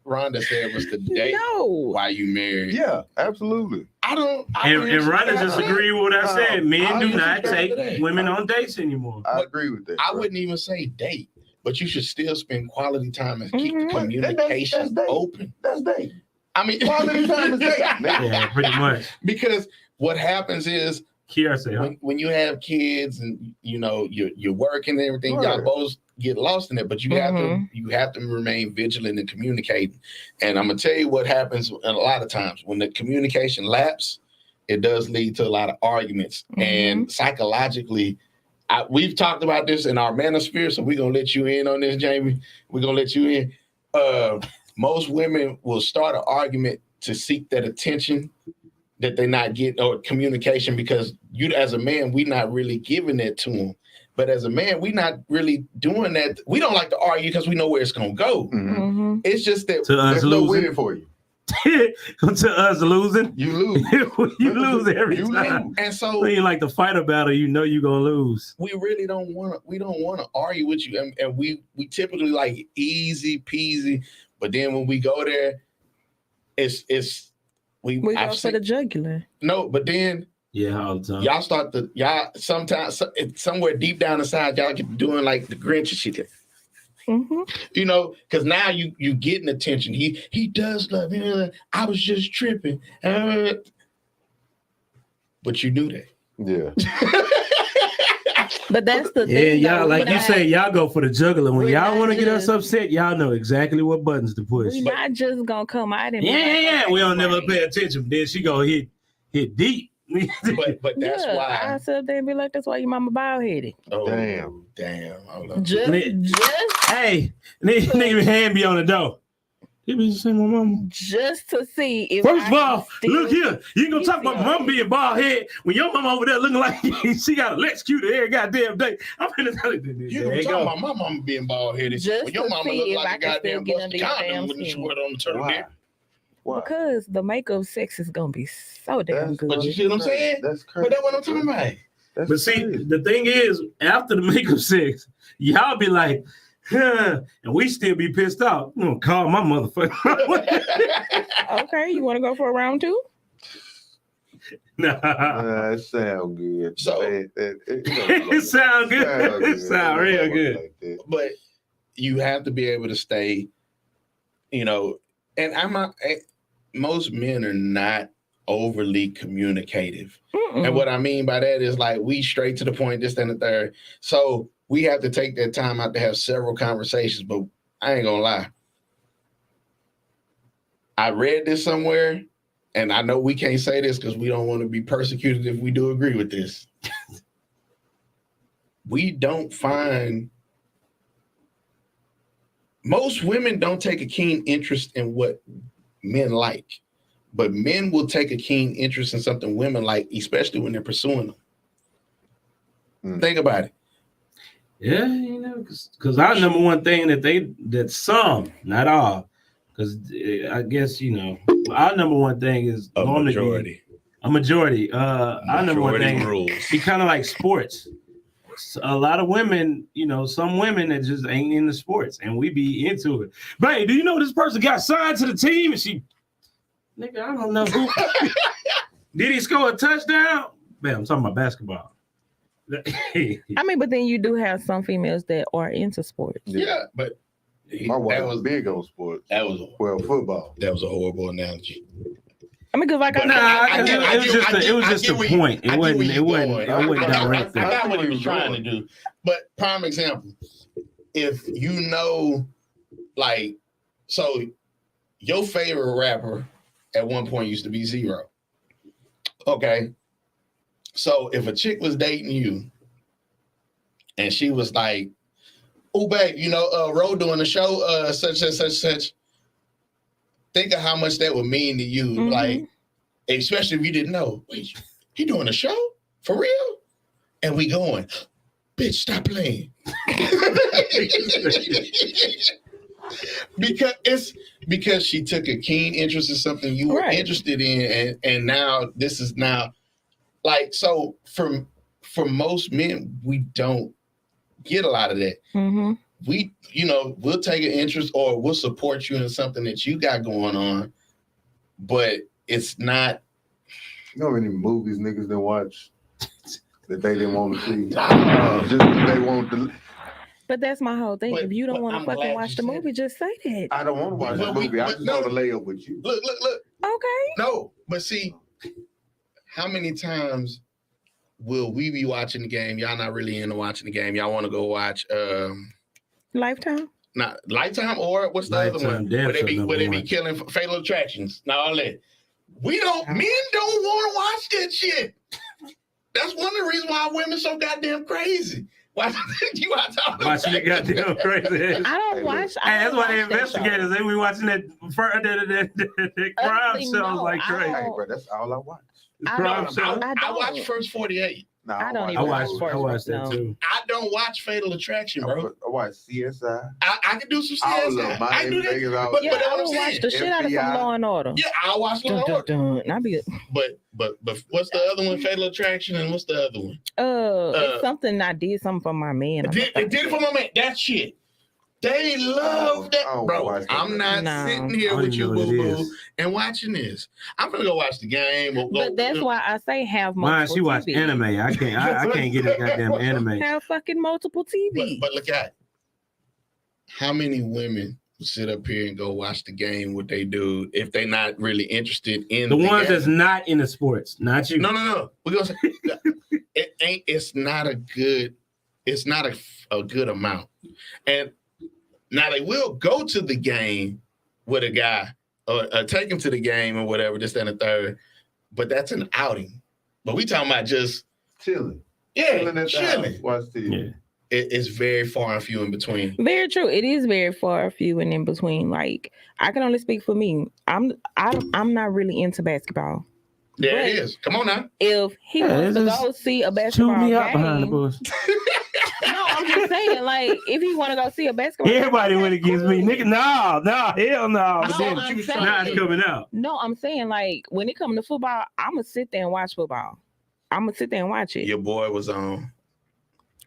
Rhonda said was the date no. why you married. Yeah, absolutely. I don't. And Rhonda just agreed with what I said. Men I do just not agree with take that. women on dates anymore. I agree with that. I bro. wouldn't even say date, but you should still spend quality time and keep the Mhm. communication That's date. open. That's dating. I mean, Quality time is dating. Yeah, pretty much. because what happens is Kiara said, huh? when you have kids and you're working and everything, y'all Right. both get lost in it. But you have to remain vigilant and communicating. And I'm gonna tell you what happens a lot of times when the communication lapse, it does lead to a lot of arguments. And psychologically, we've talked about this in our manosphere, so we're gonna let you in on this, Jamie. We're gonna let you in. Most women will start an argument to seek that attention that they're not getting, or communication, because you as a man, we're not really giving that to them. But as a man, we're not really doing that. We don't like to argue because we know where it's gonna go. Mm-hmm. It's just that To us There's no losing. winning for you. To us losing. You lose. You lose every You time. lose. and so So you like to fight a battle, you know you're gonna lose. we really don't want to argue with you. And we typically like easy peasy, but then when we go there, We go for the jugular. no, but then Yeah, all the time. y'all start sometimes somewhere deep down inside, y'all get doing like the Grinch and shit. Mm-hmm. Because now you getting attention. He does love me. I was just tripping. But you knew that. Yeah. But that's the Yeah, thing. y'all though. like We you not- say, y'all go for the juggler. When we're y'all not want to get us just- upset, y'all know exactly what buttons to push. We're not just gonna come out and be Yeah, like, yeah. okay, We don't never right. pay attention. Then she go hit deep. But that's I why. sit up there and be like, that's why your mama bald headed. Oh, Damn. damn. Hold on. Just Hey, nigga hand be on the door. You be saying my mama. just to see if First of I all, can still- look here. You ain't gonna talk about my mom being bald head when your mama over there looking like she got a Lex Q every goddamn day. I'm finna tell you. You can talk about my mama being bald headed. Just When your to mama see look if like I a can still goddamn get under busted your condom damn when she skin. wear it on the turtleneck. Why? Because the makeup sex is gonna be so damn That's- good. But you see what I'm saying? That's crazy. But that's what I'm talking about. That's But see, crazy. the thing is, after the makeup sex, y'all be like, huh, and we still be pissed off. I'm gonna call my motherfucker. Okay, you want to go for a round two? Nah. It sound good. So- It sound good. It sound real good. Like that. But you have to be able to stay, you know, and most men are not overly communicative. Mm-mm. And what I mean by that is like we straight to the point, this, and the third. So we have to take that time out to have several conversations. But I ain't gonna lie. I read this somewhere, and I know we can't say this because we don't want to be persecuted if we do agree with this. We don't find most women don't take a keen interest in what men like, but men will take a keen interest in something women like, especially when they're pursuing them. Think about it. Yeah, you know, because our number one thing that some, not all, because I guess, you know, our number one thing is A normally majority. a majority. Our number one thing rules. be kind of like sports. A lot of women, you know, some women that just ain't into sports, and we be into it. Babe, do you know this person got signed to the team? And she, nigga, I don't know who. Did he score a touchdown? Man, I'm talking about basketball. I mean, but then you do have some females that are into sports. Yeah, but My wife that was was big on sports. well, Football. that was a horrible analogy. I mean, because like But I Nah, said, it was just a point. It wasn't direct. I got what he was trying to do. But prime example, if you know, like, so your favorite rapper at one point used to be Zero. Okay. So if a chick was dating you and she was like, oh, babe, you know, Ro doing a show, such and such. Think of how much that would mean to you. Mhm. Like, especially if you didn't know. Wait, he doing a show? For real? And we going, bitch, stop playing. because she took a keen interest in something you were Right. interested in, and now this is now like, so for most men, we don't get a lot of that. Mhm. We, you know, we'll take an interest or we'll support you in something that you got going on, but it's not. You know how many movies niggas didn't watch that they didn't want to see? Nah. Just because they want to. But that's my whole thing. But- If you don't but want I'm to fucking glad watch you the said movie, it. just say that. I don't want to watch the But we- movie. I but just no. want to lay up with you. Look. Okay. No, but see, how many times will we be watching the game? Y'all not really into watching the game. Y'all want to go watch Lifetime. not Lifetime or what's the other Lifetime, one? damn Where they sure be number one. killing Fatal Attractions. Now all that. Men don't want to watch that shit. That's one of the reasons why women so goddamn crazy. Why you out talking Watching it goddamn crazy. I don't watch. Hey, that's why the the investigators, they be watching that crime Ugly, shows no, like I crazy. Hey, don't- bro, that's all I watch. I Crime don't- shows. I I watched don't. First 48. Nah, I don't I even watched watch that no. too. I don't watch Fatal Attraction, bro. I watch CSI. I can do some All CSI. of I do Miami that. Vegas. all- But Yeah, that's I what I'm will watch saying. the shit out of some FBI. Law and Order. Yeah, I'll watch Law Dun, and dun, Order. dun. And I be But what's the other one? Fatal Attraction, and what's the other one? it's something I did something for my man. It did it for my man. That shit. They love that, I don't bro. watch that. I'm not No. sitting I here don't with even you, know what boo it boo, is. and watching this. I'm gonna go watch the game. But that's why I say have Mine, multiple she watch TV. anime. I can't get a goddamn anime. Have fucking multiple TV. But look at how many women sit up here and go watch the game with they dude if they not really interested in The ones game. that's not in the sports, not you. No. We're gonna say it's not a good good amount. And now they will go to the game with a guy or take him to the game or whatever, this, that, and the third, but that's an outing. But we talking about just chilling yeah, at the chilling. house, watch TV. Yeah. It's very far and few in between. Very true. It is very far few and in between. Like I can only speak for me. I'm not really into basketball. There But it is. Come on now. if he Yeah, wants to it's go see a Chew basketball me game, out behind the bush. no, I'm just saying, like, if he want to go see a basketball Everybody game, went against me, nigga. No, hell no. No, But then I'm saying- now it's coming out. No, I'm saying, like, when it comes to football, I'm gonna sit there and watch football. I'm gonna sit there and watch it. Your boy was on.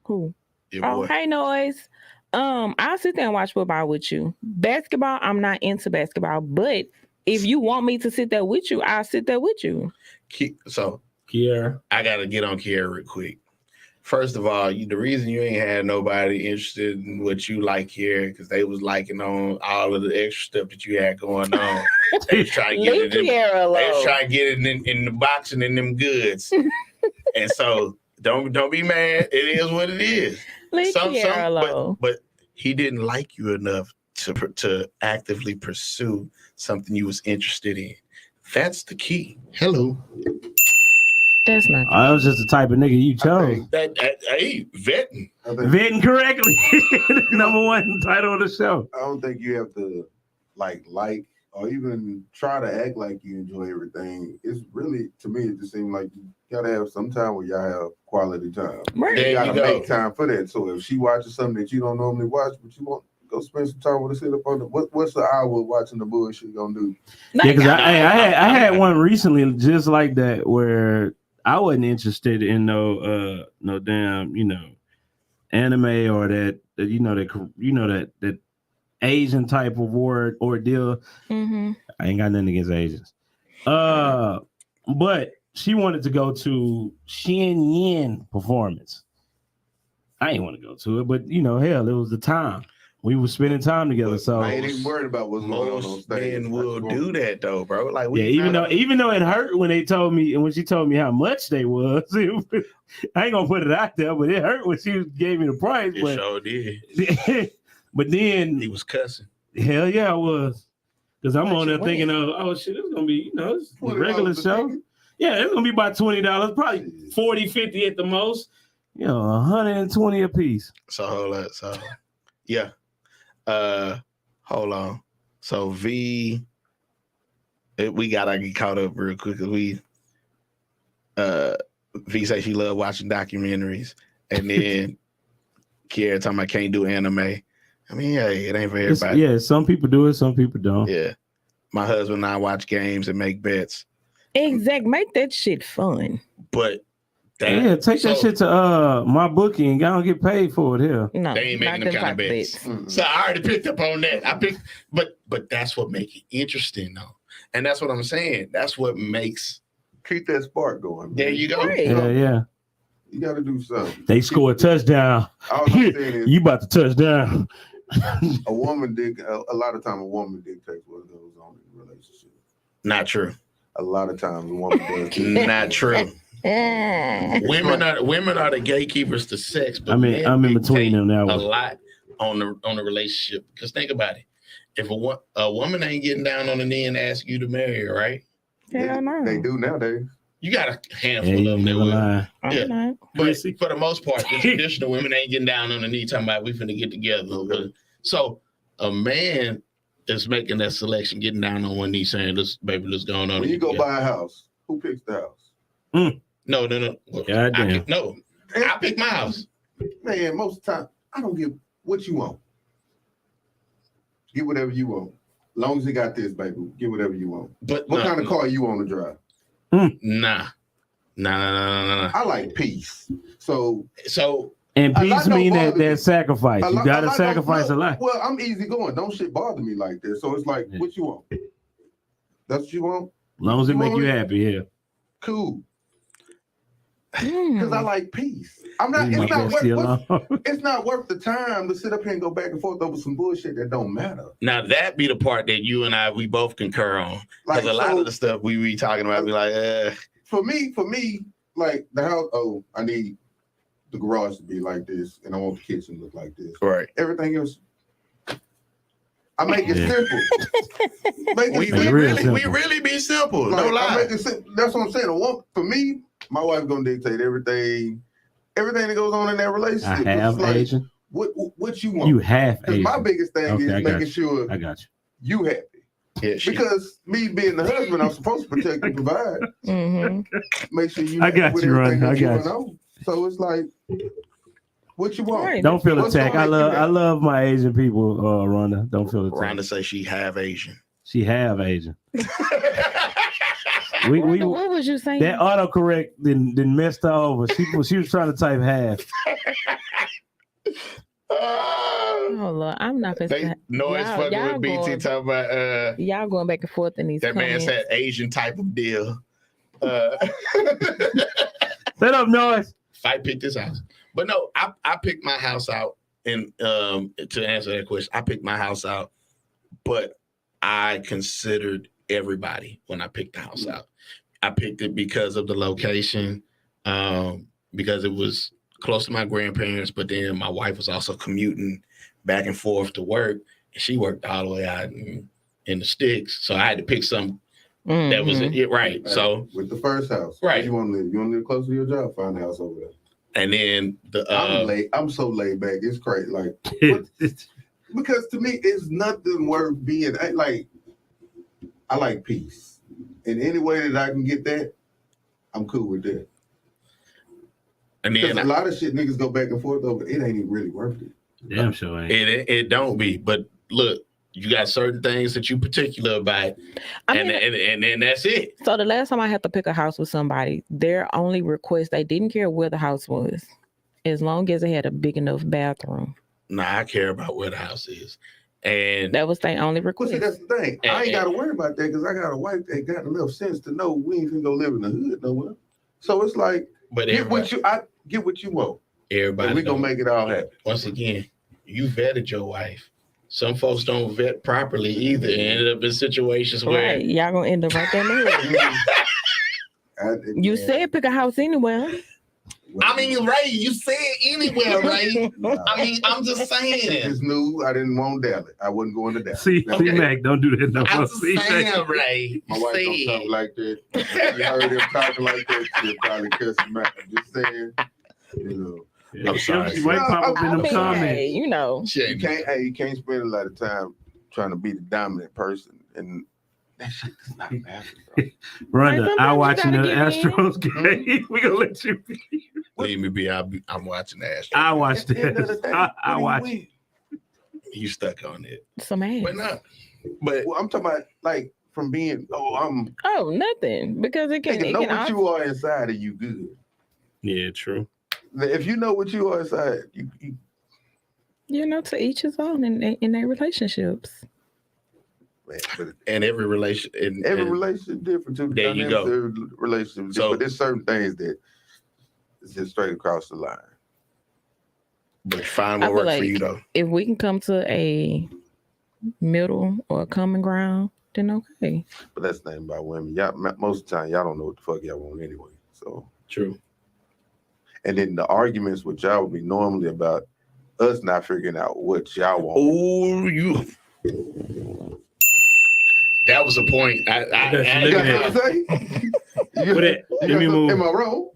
Cool. Your Oh, boy. hey, noise. I'll sit there and watch football with you. Basketball, I'm not into basketball, but if you want me to sit there with you, I'll sit there with you. So Kiera. I gotta get on Kiera real quick. First of all, the reason you ain't had nobody interested in what you like here, because they was liking on all of the extra stuff that you had going on. They was trying to get Leave it in, Kiara they was alone. trying to get it in the boxing and them goods. And so don't be mad. It is what it is. Leave Kiara alone. But he didn't like you enough to actively pursue something you was interested in. That's the key. Hello. That's not. I was just the type of nigga you chose. Hey, vetting. I think Vetting correctly. Number one title of the show. I don't think you have to like or even try to act like you enjoy everything. It's really, to me, it just seems like you gotta have some time where y'all have quality time. Right. There You gotta you go. make time for that. So if she watches something that you don't normally watch, but you want go spend some time with her, sit up on the what's the hour of watching the bullshit gonna do? Yeah, because I had one recently just like that where I wasn't interested in no damn anime or that Asian type of word ordeal. Mm-hmm. I ain't got nothing against Asians. But she wanted to go to Shin Yin performance. I ain't want to go to it, but hell, it was the time. We were spending time together. But So I ain't even worried about what's going on Most stage. men will do that though, bro. Like yeah, even though it hurt when they told me, and when she told me how much they was, I ain't gonna put it out there, but it hurt when she gave me the price. it But sure did. but then He was cussing. hell yeah, I was. Because I'm What on you there thinking win? of, oh shit, it's gonna be, it's a $20 regular a show. ticket? Yeah, it's gonna be about $20, probably 40, 50 at the most. 120 a piece. So hold up. So yeah. Hold on. So we gotta get caught up real quick because V say she love watching documentaries, and then Kiera talking about can't do anime. I mean, hey, it ain't for everybody. Yeah, some people do it, some people don't. Yeah. My husband and I watch games and make bets, Exact. Make that shit fun. but Yeah, take that shit to my bookie and y'all get paid for it here. No, They ain't making not them kind of type bets. Mm-mm. So I already picked up on that. But that's what makes it interesting, though, and that's what I'm saying. That's what makes. Keep that spark going. Man. There you go. Right. Yeah. You gotta do something. They score a touchdown. All I'm saying is You about to touch down. a woman a lot of time a woman dictates what goes on in a relationship. Not true. A lot of times a woman does. Not true. Eh. Women are the gatekeepers to sex. But I'm men in between dictate them now. a lot on the relationship. Because think about it. If a woman ain't getting down on the knee and ask you to marry her, right? Hell no. They do nowadays. You got a Yeah, handful you of them that never will. lie. Yeah. not. But for the most part, the traditional women ain't getting down on the knee talking about we finna get together. Okay. So a man is making that selection, getting down on one knee, saying, "Let's go on." When you go buy a house, who picks the house? No. Well, Goddamn. I pick my house. Man, most of the time, I don't give what you want. Get whatever you want. Long as you got this, baby, get whatever you want. But What kind of car you want to drive? Nah. I like peace. So And A peace lot don't mean bother me. that sacrifice. a You lot- gotta a lot sacrifice a don't- lot. Well, I'm easy going. Don't shit bother me like that. So it's like, Yeah. what you want? That's what you want? As long as it make you happy, yeah. Cool. Because I like peace. I'm not. Leave my It's not bestie worth. alone. It's not worth the time to sit up here and go back and forth over some bullshit that don't matter. now that be the part that you and we both concur on. Like Because a lot so, of the stuff we be talking about be like, for me, like the house. Oh, I need the garage to be like this, and I want the kitchen to look like this. right. Everything else, I make it Yeah. simple. Make it We simple. real really simple. be simple. Like, No I lie. make it simple. That's what I'm saying. For me, My wife gonna dictate everything that goes on in that I relationship. have It's like, Asian. what you want? You have Because my Asian. biggest thing Okay, is I got making sure I got you. you happy. Yeah, Because me being the husband, I'm supposed to protect and provide. Mm-hmm. Make sure you I happy got with you, everything Ron. I that's got going on. So it's like, what you want? Right. Don't feel What's attacked. gonna I make you love happy? my Asian people, Rhonda. Don't feel attacked. Rhonda say she have Asian. She have Asian. We What was you saying? that autocorrect then messed her over. She was trying to type half. Oh Lord, I'm not gonna They say. noise Y'all- fucking y'all with BT going- talking about Y'all going back and forth in these that man comments. said Asian type of deal. Set up noise. If I pick this house. But no, I picked my house out, and to answer that question, I picked my house out, but I considered everybody when I picked the house out. I picked it because of the location, because it was close to my grandparents, but then my wife was also commuting back and forth to work, and she worked all the way out in the sticks. So I had to pick something that was Mhm. it, right. So With the first house, Right. where you want to live? You want to live close to your job? Find a house over there. and then the I'm so laid back. It's crazy. Like because to me, it's nothing worth being like. I like peace, and any way that I can get that, I'm cool with that. and Because then a lot of shit niggas go back and forth over. It ain't even really worth it. Damn sure ain't. it don't be. But look, you got certain things that you particular about, I and mean, and then that's it. so the last time I had to pick a house with somebody, their only request, they didn't care where the house was, as long as it had a big enough bathroom. Nah, I care about where the house is, and That was their only Well, request. see, that's the thing. I ain't And- got to worry about that because I got a wife that got enough sense to know we ain't gonna go live in the hood nowhere. So it's like but get everybody, what you want, and everybody we gonna don't. make it all happen. Once again, you vetted your wife. Some folks don't vet properly either, and ended up in situations where Right, y'all gonna end up right there in the hood. You said pick a house anywhere. I mean, Ray, you said anywhere, Ray. I mean, I'm just saying. It's new. I didn't want Dallas. I wasn't going to Dallas. See, That was- Mac, don't do that no I'm more. just See, saying, Mac. Ray. My You wife don't talk said. like that. If you heard him talking like that, she'll probably cuss him out. I'm just saying, you know. Yeah, I'm sorry. She might pop up in I them mean, comments. hey, you know. She ain't- You can't spend a lot of time trying to be the dominant person, and that shit does not happen, bro. Rhonda, sometimes I you watching the gotta give in. Astros game. We gonna let you be. Leave me be. I'm watching the Astros. I watched At the end of the this. day, I what watched do it. you You stuck on it, Some ass. but not. But win? Well, I'm talking about like from being. I'm Oh, nothing. Because it can, thinking, it know can what also, you are inside, and you good. Yeah, true. If you know what you are inside, you to each his own in their relationships. man, but and every relation, and, every and relationship different too. The There you dynamics go. of every relationship is So- different, but there's certain things that it's just straight across the line. but find I what feel works for like- you though. If we can come to a middle or a common ground, then okay. But that's the thing about women. Y'all, most of the time, y'all don't know what the fuck y'all want anyway. So, True. and then the arguments with y'all would be normally about us not figuring out what y'all want. Oh, you. That was a point. That's You Look got at something to say? You What got- that? you Let got me something- move. Am I wrong?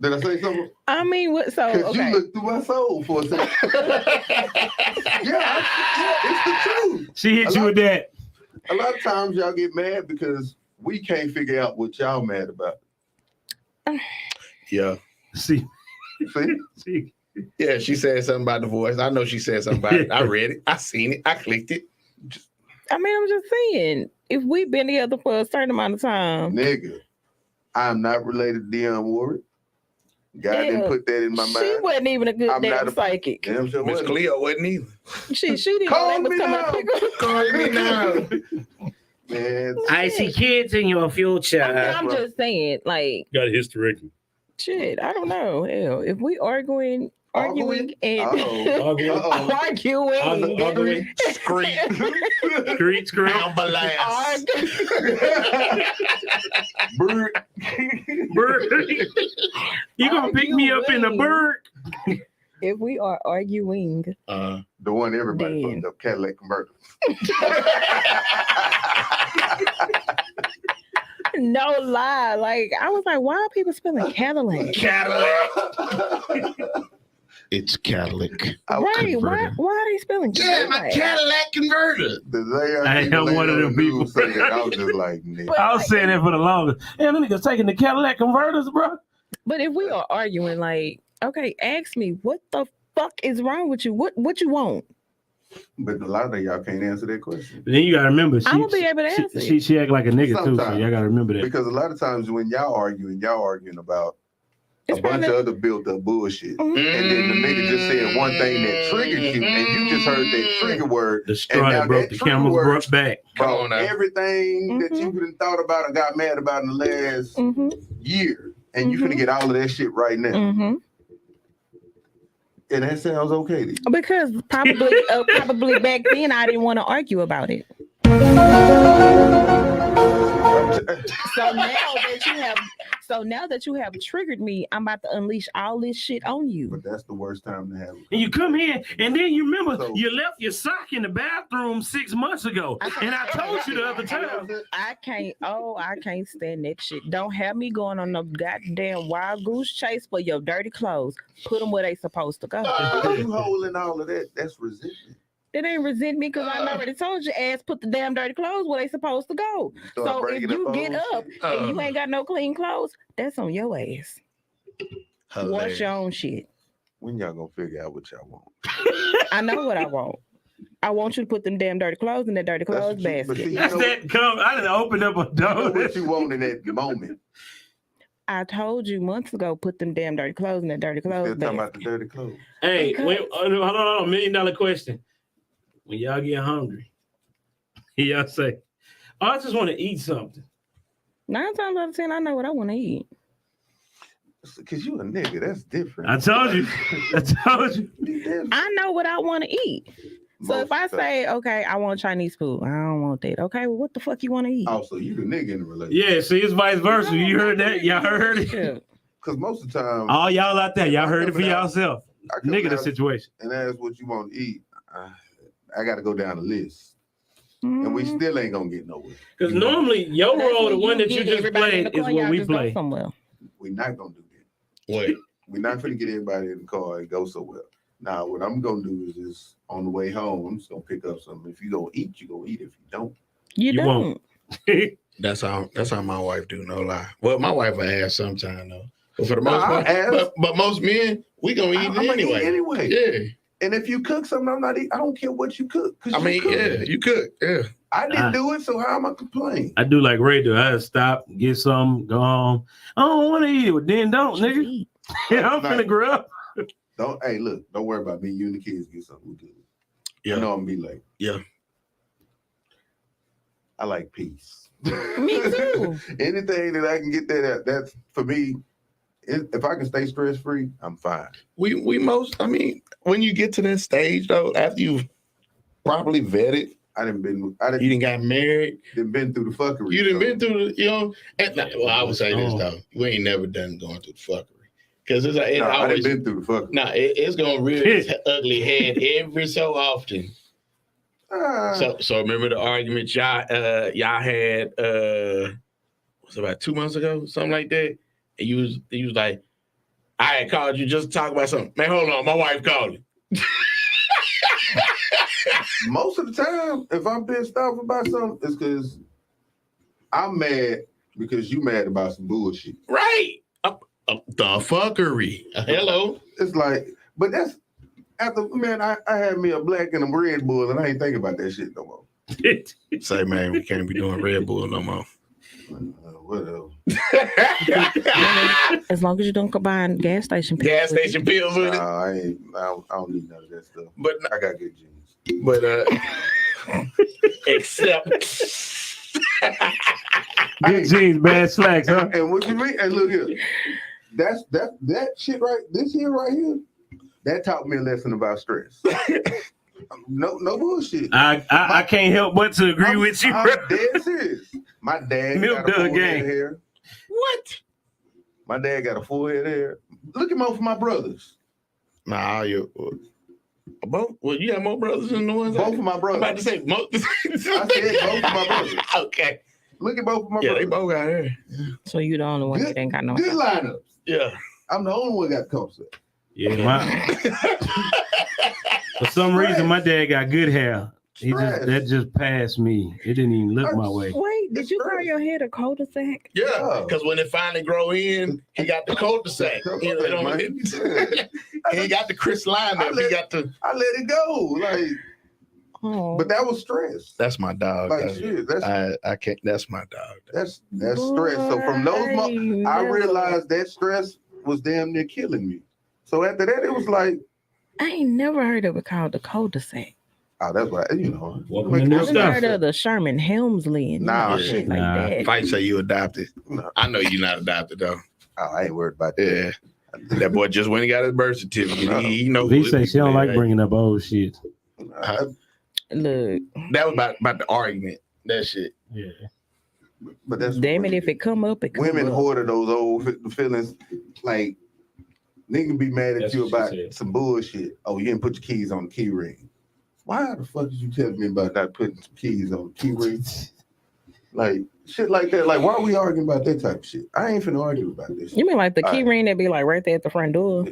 Did I say something? I mean, what? So Because okay. you looked through my soul for a second. Yeah, it's the truth. She hit you with that. A lot of times y'all get mad because we can't figure out what y'all mad about. Yeah. See, See? Yeah, she said something about the voice. I know she said something about it. I read it. I seen it. I clicked it. I mean, I'm just saying, if we've been together for a certain amount of time, Nigga, I'm not related to Dionne Warwick. God didn't Yeah. put that in my she mind. wasn't even a good I'm not damn a- psychic. Damn sure Miss wasn't. Cleo wasn't either. She didn't Call know me they was coming now. to pick her. Call me now. Man, I see kids in your future. I'm just saying, like, Got a hysterectomy. shit, I don't know. Hell, if we arguing and Uh-oh. Uh-oh. arguing, Scream. Screech, Ambulance. Bird. bird. You gonna pick me up in a bird? if we are arguing, The one everybody Damn. fucked up, Cadillac convertible. no lie. Like I was like, why are people spelling Cadillac? Cadillac. It's Cadillac. Right? Why are they spelling Yeah, my Cadillac? Cadillac converter. The day I seen am the one of lady them on the people. news say that, I was just like, nigga. But, I was saying that for the longest. Damn, them niggas taking the Cadillac converters, bro. but if we are arguing, like, okay, ask me what the fuck is wrong with you? What you want? But a lot of y'all can't answer that question. Then you gotta remember, I'ma be able to answer she act like a nigga too, so Sometimes. y'all gotta remember that. Because a lot of times when y'all arguing about It's a bunch probably- of other built up bullshit. Mhm. And then the nigga just said one thing that triggered you, and you just heard that trigger word. The straw And now that broke that the trigger camel's word- back. Come Bro, on now. everything that you done thought about and got mad about in the last Mhm. year, and you Mhm. finna get all of that shit right now. Mhm. And that sounds okay to you. Because probably back then I didn't want to argue about it. So now that you have triggered me, I'm about to unleash all this shit on you. But that's the worst time to have it. And you come in, and then you remember So- you left your sock in the bathroom 6 months ago. And I told you the other time. I can't stand that shit. Don't have me going on no goddamn wild goose chase for your dirty clothes. Put them where they supposed to go. But you holding all of that, that's resentment. It ain't resent me because I already told your ass put the damn dirty clothes where they supposed to go. Start So if bringing you up get old up shit. and you ain't got no clean clothes, that's on your ass. Wash your own shit. When y'all gonna figure out what y'all want? I know what I want. I want you to put them damn dirty clothes in that dirty That's clothes what you- but basket. see, That's that come. I done opened up a You know door. what you want in that moment. I told you months ago, put them damn dirty clothes in that dirty Still clothes talking basket. about the dirty clothes. Hey, Because- wait, hold on, $1 million question. When y'all get hungry, y'all say, "Oh, I just want to eat something." 9 times out of 10, I know what I want to eat. Cause you a nigga, that's different. I told you. I told you. You different. I know what I want to eat. So if I Most say, okay, I want Chinese food, I don't want that. Okay, well, what the fuck you want to eat? also you the nigga in the relationship. Yeah, see, it's vice versa. You heard that? Y'all heard it? Shit. Cause most of the time All y'all out there, y'all heard it for yourself. I come Nigga, the out situation. and ask what you want to eat. I gotta go down the list. And we Mhm. still ain't gonna get nowhere. Because normally your That's role, when the one that you get just everybody in played, the is car, what y'all we just go play. somewhere. We're not gonna do that. Wait. We're not gonna get everybody in the car and go somewhere. Now, what I'm gonna do is just on the way home, I'm just gonna pick up something. If you gonna eat, you gonna eat. If you don't, You, You don't. won't. That's how my wife do, no lie. Well, my wife will ask sometime though. But for the No, most I'll part, ask. but most men, we gonna eat I'ma it anyway. anyway. Yeah. And if you cook something, I'm not eating. I don't care what you cook. 'Cause I you mean, cook. yeah, you cook. Yeah. I didn't do it, so how am I complaining? I do like Ray do. I just stop, get some, go home. I don't want to eat it. Well, then don't, Just nigga. eat. I'm finna grow up. Don't. Hey, look. Don't worry about me. You and the kids get something good. Yeah. I know I'm gonna be late. Yeah. I like peace. Me too. Anything that I can get that, that's for me. If I can stay stress free, I'm fine. We most, I mean, when you get to that stage though, after you've properly vetted, I didn't you didn't got married, been through the fuckery. you didn't so- been through the, and, well, I would say this though, we ain't never done going through the fuckery. Because it's like, it No, I always, didn't been through the fuckery. it's gonna rear its ugly head every so often. Ah, So remember the argument y'all had was it about 2 months ago, something like that? And you was like, I had called you just to talk about something. Man, hold on, my wife called you. most of the time, if I'm pissed off about something, it's because I'm mad because you mad about some bullshit. Right. The fuckery. Hello. It's like, but that's after, man, I had me a black and a Red Bull, and I ain't thinking about that shit no more. Say, man, we can't be doing Red Bull no more. Whatever. As long as you don't combine gas station pills. Gas station pills with it. Nah, I don't need none of that stuff. But I got good genes. except Good jeans, bad slacks, huh? And what you mean? And look here, that shit right. This here right here, that taught me a lesson about stress. No bullshit. I can't help but to agree with you, I'm bro. dead serious. My dad Milk got a dud full gang. head of hair. what? My dad got a full head of hair. Look at both of my brothers. Nah, you both. Well, you got more brothers than the ones. Both of my I'm about to brothers. say most. I said both of my brothers. Okay. Look at both of my Yeah, they brothers. both got hair. So you the only one that ain't got no. Good lineups. Yeah. I'm the only one got coat set. Yeah, for some reason, my dad got good hair. Trash. That just passed me. It didn't even look my way. Wait, did It's you call trash. your head a cul-de-sac? Yeah, because when it finally grow in, he got the cul-de-sac. He ain't got the Chris line up. He got the. I let it go. Like, Oh, but that was stress. That's my dog. Like shit. That's I can't. That's my dog. that's stress. So from those moments, I realized that stress was damn near killing me. So after that, it was like, I ain't never heard of it called the cul-de-sac. oh, that's right. You know, Welcome to Make new it I've stuff. heard of the Sherman Helmsley and Nah, shit like nah. that. Fight say you adopted. No. I know you're not adopted though. oh, I ain't worried about that. Yeah, that boy just went and got his birth certificate. He know. He who say his she don't people like is. bringing up old shit. Look, That was about the argument. That shit. Yeah. But that's damn it, if it come up, it come women up. hoarded those old feelings. Like, nigga be mad at That's you what she about said. some bullshit. Oh, you didn't put your keys on the key ring. Why the fuck did you tell me about not putting some keys on the key ring? Like shit like that. Like, why are we arguing about that type of shit? I ain't finna argue about this shit. You mean like the key Alright. ring that be like right there at the front door?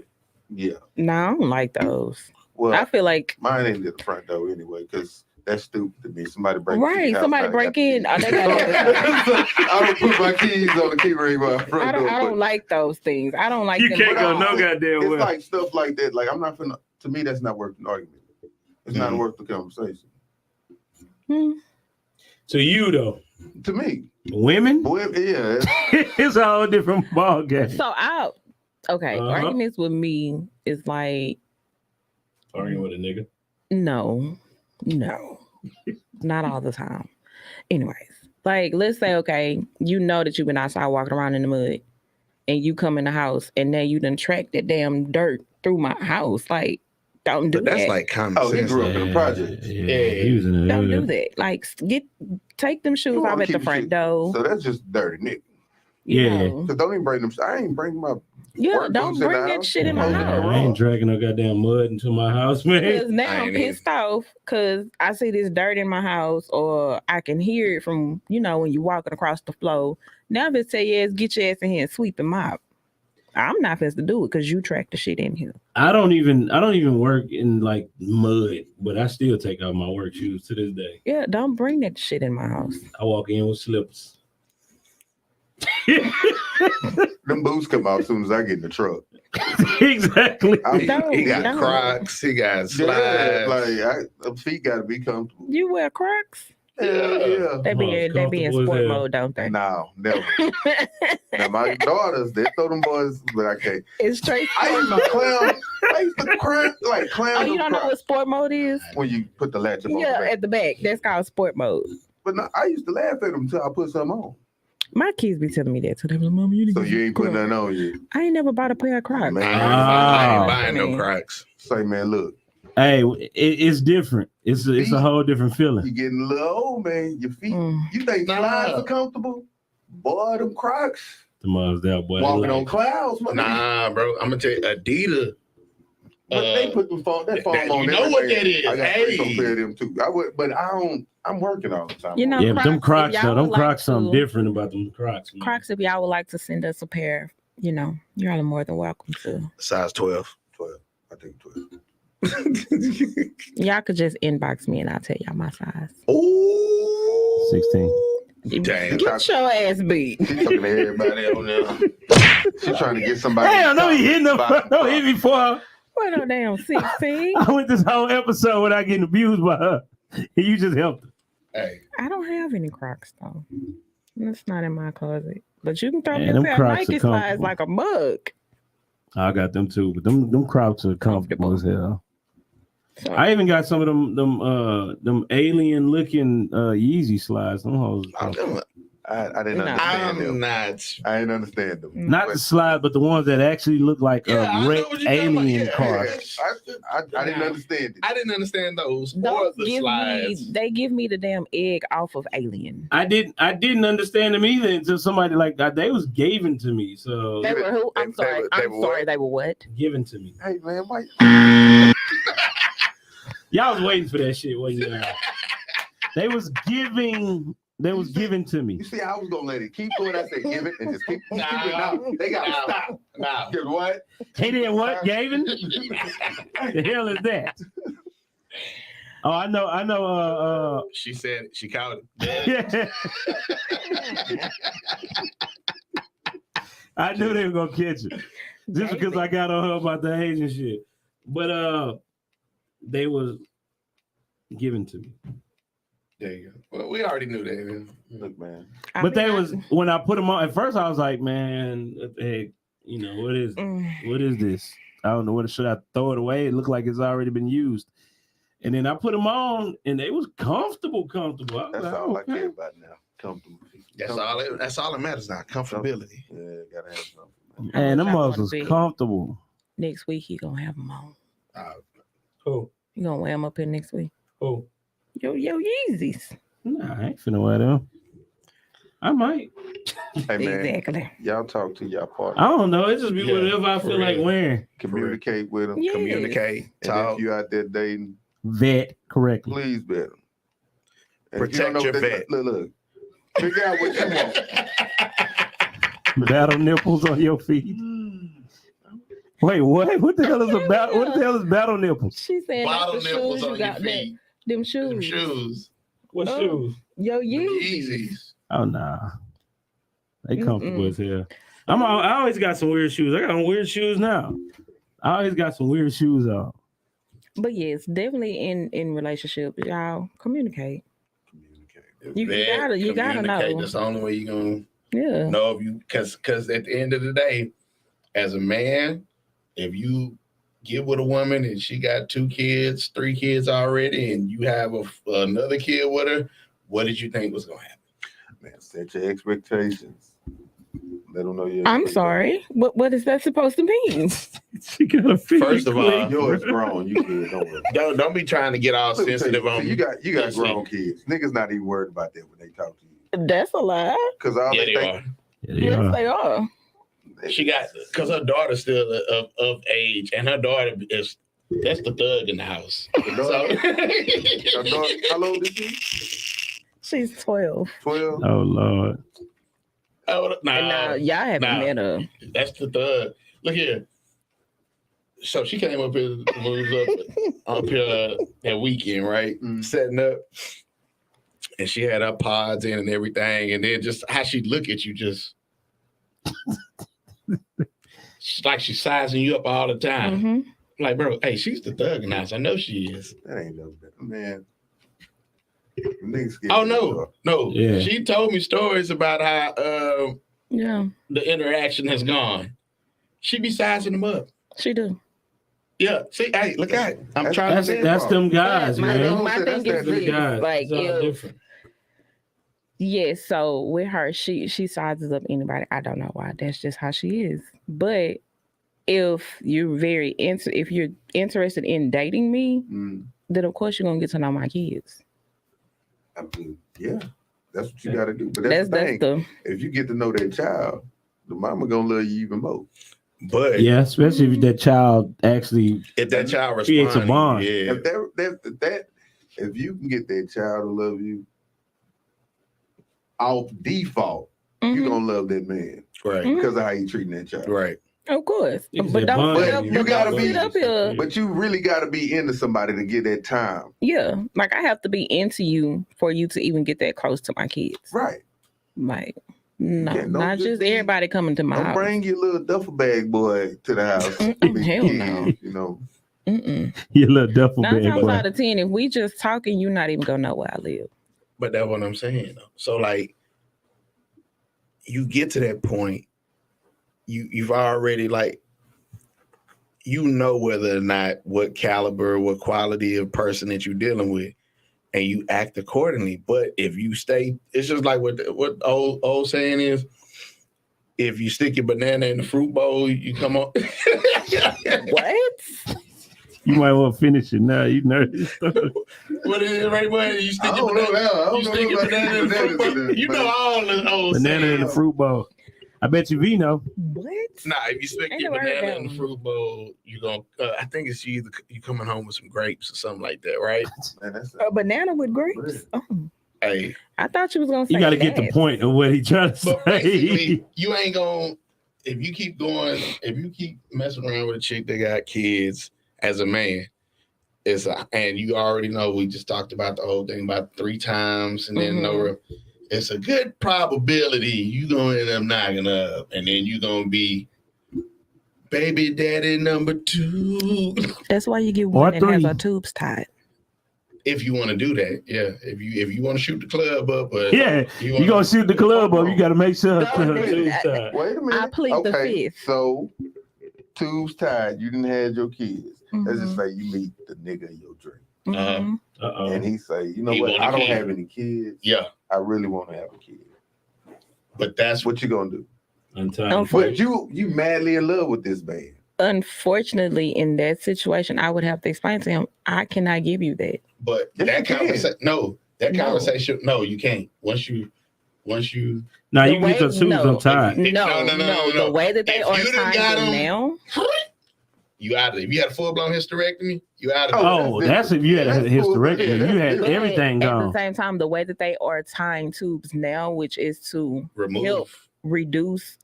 Yeah. Nah, I don't like those. Well, I feel like mine ain't at the front door anyway, because that's stupid to me. Somebody break right, somebody break in. Oh, they got I don't put my keys on the key ring by the front door. I don't like those things. I don't like You them. can't go But no I- goddamn It's well. like stuff like that. Like, I'm not finna. To me, that's not worth an argument. It's not Mhm. worth the conversation. Hmm. To you though, To me, women, boy, yeah, it's a whole different ball game. So okay, Uh-huh. arguments with me is like Arguing with a nigga. no, not all the time. Anyways, like let's say okay, you know that you've been outside walking around in the mud, and you come in the house, and then you done tracked that damn dirt through my house. Like, don't do But that's that. like common Oh, he sense. grew up in the project. Yeah, he was in the Don't do that. Like, take them shoes You off wanna at the keep front shit. door. So that's just dirty, nigga. you Yeah. know. Cause don't even bring them. I ain't bring my. Yeah, work don't boots in bring the that house. shit in my Yeah. house. I ain't dragging no goddamn mud into my house, man. Because now I I'm ain't pissed off because I see this dirt in my house, or I can hear it from, when you're walking across the floor. Now, if it say, yes, get your ass in here and sweep and mop. I'm not supposed to do it because you track the shit in here. I don't even work in like mud, but I still take out my work shoes to this day. Yeah, don't bring that shit in my house. I walk in with slippers. Them boots come out as soon as I get in the truck. Exactly. He Don't. got Crocs. He got Yeah, slides. like them feet gotta be comfortable. You wear Crocs? Hell yeah. They be in comfortable as sport hell. mode, don't they? No, never. Now my daughters, they throw them boys, but I can't. It's straight. I used to clown. I used to clown Oh, you them don't know Crocs what sport mode is? when you put the latch up on Yeah, the back. at the back. That's called sport mode. But no, I used to laugh at them until I put something on. My kids be telling me that too. They be like, Mama, you need So to you get ain't putting Crocs." nothing on you. I ain't never bought a pair of Crocs. Man, I ain't buying Man. no Crocs. say, man, look, Hey, it's different. It's a whole different feeling. you getting a little old, man. Your feet, Mm. you think Nah. slides are comfortable? Boy, them Crocs. The mother's there, boy. Walking Like, on clouds, man. Nah, bro. I'm gonna tell you, Adidas. But they put them foam, that foam that- on you know what everything. that is. I got Hey. some pair of them too. But I don't. I'm working all the time. You know, yeah, but them Crocs, Crocs, if though, y'all them would like Crocs, something to- different about them Crocs. Man. Crocs, if y'all would like to send us a pair, you're all more than welcome to. Size 12. 12. I think 12. Y'all could just inbox me and I'll tell y'all my size. Ooh. 16. Damn. Get your ass beat. She's talking to everybody on there. She's trying to get somebody. Hell no, he hitting them. Buy some Don't hit me for her. What no damn 16? I went this whole episode without getting abused by her. You just helped her. Hey, I don't have any Crocs though. It's not in my closet. But you can throw me Man, a them pair of Crocs are Nike slides comfortable. like a mug. I got them too, but them Crocs are comfortable as hell. So, I even got some of them alien looking Yeezy slides. Them hoes. are comfortable. I didn't No. understand I'm them. not. I didn't understand them. Not the slide, but the ones that actually look like Yeah, I know wrecked what you're talking about. alien Yeah. cars. I didn't understand it. I didn't understand those or those the give slides. they give me the damn egg off of Alien. I didn't understand them either until somebody like that. They was given to me, so They were who? I'm they sorry. were- I'm they were sorry. what? They were what? given to me. Hey man, why? Y'all was waiting for that shit, wasn't you? They was giving that was given to me. You see, I was gonna let it keep going. I said, give it and just keep it. Nah. They gotta Nah. stop. Nah. Get what? He did what, Gavin? The hell is that? Oh, I know. She said she called it. I knew they were gonna catch it just because I got on her about the Asian shit. But they was given to me. There you go. Well, we already knew that. Look, man. But they was when I put them on. At first, I was like, man, what the heck, you know, what is this? I don't know. What should I throw it away? It looked like it's already been used. And then I put them on, and they was comfortable. I was That's like, all I okay. care about now. Comfortable. That's all that matters now. Comfortability. Yeah, gotta have something. Man, them I mugs wanna was be- comfortable. Next week he gonna have them on. Cool. You gonna wear them up here next week? Cool. Yo Yeezys. Nah, I ain't finna wear them. I might. Hey man, Exactly. y'all talk to y'all I partner. don't know. It just be Yeah, whatever I for feel like real. wearing. Communicate with them. Yeah. Communicate. And Talk. if you out there dating, Vet correctly. please vet them. Protect your vet. Look. Figure out what you want. Battle nipples on your feet. Wait, what? What the hell is about? What the hell is battle nipples? She said Bottle that's the nipples shoes you on your got there. feet. Them shoes. Them shoes. What Oh. shoes? Yo Them Yeezys. Yeezys. Oh nah, they comfortable Mm-mm. as hell. I always got some weird shoes. I got some weird shoes now. I always got some weird shoes on. But yes, definitely in relationships, y'all communicate. You Vet, gotta communicate. know. That's the only way you're gonna Yeah. know if you because at the end of the day, as a man, if you get with a woman and she got 2 kids, 3 kids already, and you have another kid with her, what did you think was gonna happen? Man, set your expectations. Let them know your I'm expectations. sorry. What is that supposed to mean? She got a fit. First of all, Yours grown. You can't. Don't worry. Don't be trying to get all Let me tell sensitive you, on see, me. you got Listen. grown kids. Niggas not even worried about that when they talk to you. That's a lie. Cause all Yeah, they they think are. Yes, they are. She got because her daughter's still of age, and her daughter that's the thug in the house. Her daughter, how old is she? She's 12. 12. Oh Lord. Oh, And now y'all haven't nah. met her. That's the thug. Look here. So she came up here, moves up here that weekend, right? Mm. Setting up, and she had her pods in and everything, and then just how she look at you, just it's like she's sizing you up all the time. Mm-hmm. Like, bro, hey, she's the thug in the house. I know she is. That ain't no better, man. Niggas get Oh no. Yeah. She told me stories about how Yeah, the interaction has gone. She be sizing them up. she do. Yeah. See, hey, look at it. I'm That's- trying to That's say that's them guys, my man. thing, my That's thing is that this, Guys, like it's all if different. yes, so with her, she sizes up anybody. I don't know why. That's just how she is. But if you're if you're interested in dating me, then of course you're gonna get to know my kids. I mean, yeah, that's what you got to do. But that's That's the thing. If you get to know that child, the mama gonna love you even more. But Yeah, especially if that child actually if that child Creates a responds, bond. yeah. If that if you can get that child to love you off default, you Mhm. gonna love that man Right. because of how you treating that child. Right. Of course, It's but that don't bond. sit up, You but gotta don't be- sit up here. But you really got to be into somebody to get that time. Yeah, like I have to be into you for you to even get that close to my kids. Right. Like, no, Yeah, don't not just just be- everybody coming to my Don't house. bring your little duffel bag boy to the house. Hell no. You know. Mm-mm. your little duffel 9 bag times boy. out of 10, if we just talking, you're not even gonna know where I live. But that's what I'm saying. Though. So like, you get to that point, you've already like, you know whether or not what caliber, what quality of person that you're dealing with, and you act accordingly. But if you stay, it's just like what old saying is, if you stick your banana in the fruit bowl, you come on. What? You might want to finish it now. You nervous. What is it, right? Boy? You stick I your don't know banana. now. I You don't know stick your about banana in the fruit bananas bowl. You know all the old Banana in the sayings. fruit bowl. I bet you Vino. What? Nah, if you stick Ain't your never heard banana that in the one. fruit bowl, you gonna. I think it's you coming home with some grapes or something like that, right? Man, that's A banana with grapes? Oh. Hey, I thought you was gonna say You got to get the that. point of what he trying to but say. basically, you ain't gonna if you keep messing around with a chick that got kids as a man. And you already know we just talked about the whole thing about 3 times and then it's a good probability you gonna end up knocking up and then you gonna be baby daddy number 2. That's why you get Or one that has 3. our tubes tied. If you want to do that, yeah. If you want to shoot the club up, Yeah, you gonna shoot the club up. You got to make sure. No, wait a Tubes tied. Wait a minute. I plead the fifth. So tubes tied. You didn't have your kids. Let's just Mhm. say you meet the nigga in your dream, Mhm. Uh-oh. and he say, "You know He what? want a I don't kid. have any kids. Yeah, I really want to have a kid. but that's What you gonna do? Untied. But you madly in love with this man. Unfortunately, in that situation, I would have to explain to him, I cannot give you that. but Yes, that you can. conversation. No, that No. conversation. No, you can't. Once you. Now The you get your way- tubes no. untied. No. The way that they If are you done tying got them 'em- now, You out of it. If you had a full-blown hysterectomy, you out of it. Oh, that's if you had a That's cool. hysterectomy. Yeah, You had that's- everything at the gone. same time, the way that they are tying tubes now, which is to Remove help reduce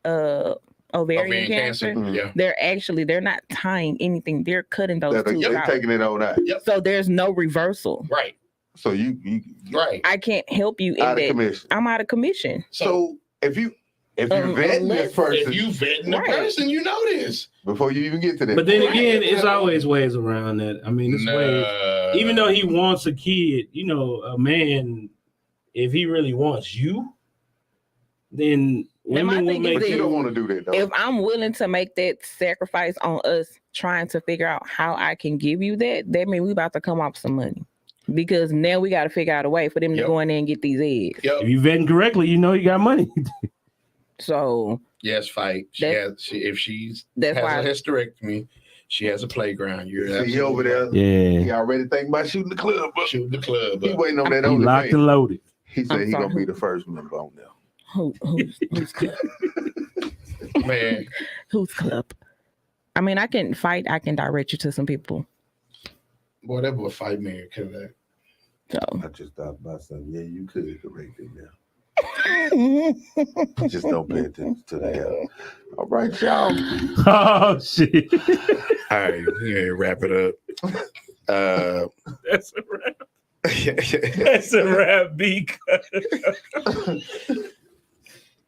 ovarian cancer, Mhm. Yeah. they're not tying anything. They're cutting those That tubes they out. taking it on out. So there's no reversal. Right. So you Right. I can't help you in out of that. commission. I'm out of commission. So if you vetting unless- this person If you vetting the Right. person, you know this. before you even get to that, But then Right. again, it's always ways around that. I mean, it's ways. Nah. Even though he wants a kid, you know, a man, if he really wants you, then Then my women will thing make but you is don't want to do that though. If I'm willing to make that sacrifice on us trying to figure out how I can give you that means we about to come off some money. Because now we got to figure out a way for them to Yep. go in there and get these eggs. If you vetting correctly, you know you got money. So Yes, fight. If she's that's has why a hysterectomy, she has a playground. You're See, he absolutely over there. right. Yeah, He already thinking about shooting the club. But Shoot the club. he Up. waiting on that he only locked thing. and loaded. He said I'm he gonna sorry. be the first member on there. who's club? Man, Who's club? I mean, I can fight. I can direct you to some people. boy, that boy fight man. So I just thought about something. Yeah, you could correct it now. Just don't pay attention to that. All right, y'all. Oh shit, All right, we gotta wrap it up. that's a wrap. That's a wrap, B.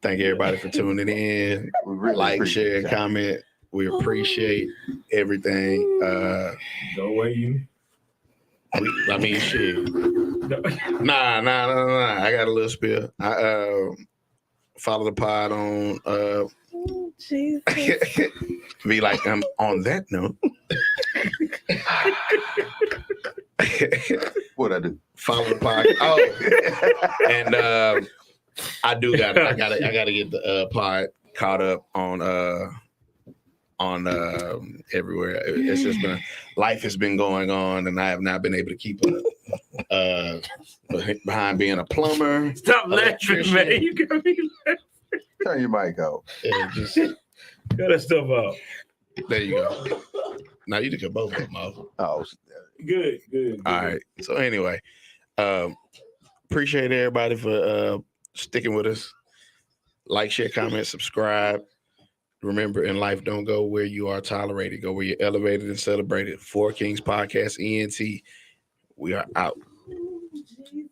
Thank everybody for tuning in. We really Like, appreciate share, y'all. comment. We appreciate everything. Go away, you. I mean, shit. Nah. I got a little spill. I follow the pod on Jesus. be like, on that note. What I do? Follow the pod. Oh, and I gotta get the pod caught up on everywhere. It's just been life has been going on, and I have not been able to keep up. Behind being a plumber, Stop laughing, Electrician. man. You got me laughing. Turn your mic out. just Cut that stuff out. there you go. Now you took both of them off. Oh, Good. All right. So anyway, appreciate everybody for sticking with us. Like, share, comment, subscribe. Remember, in life, don't go where you are tolerated. Go where you're elevated and celebrated. 4 Kings Podcast, ENT. We are out. Jesus.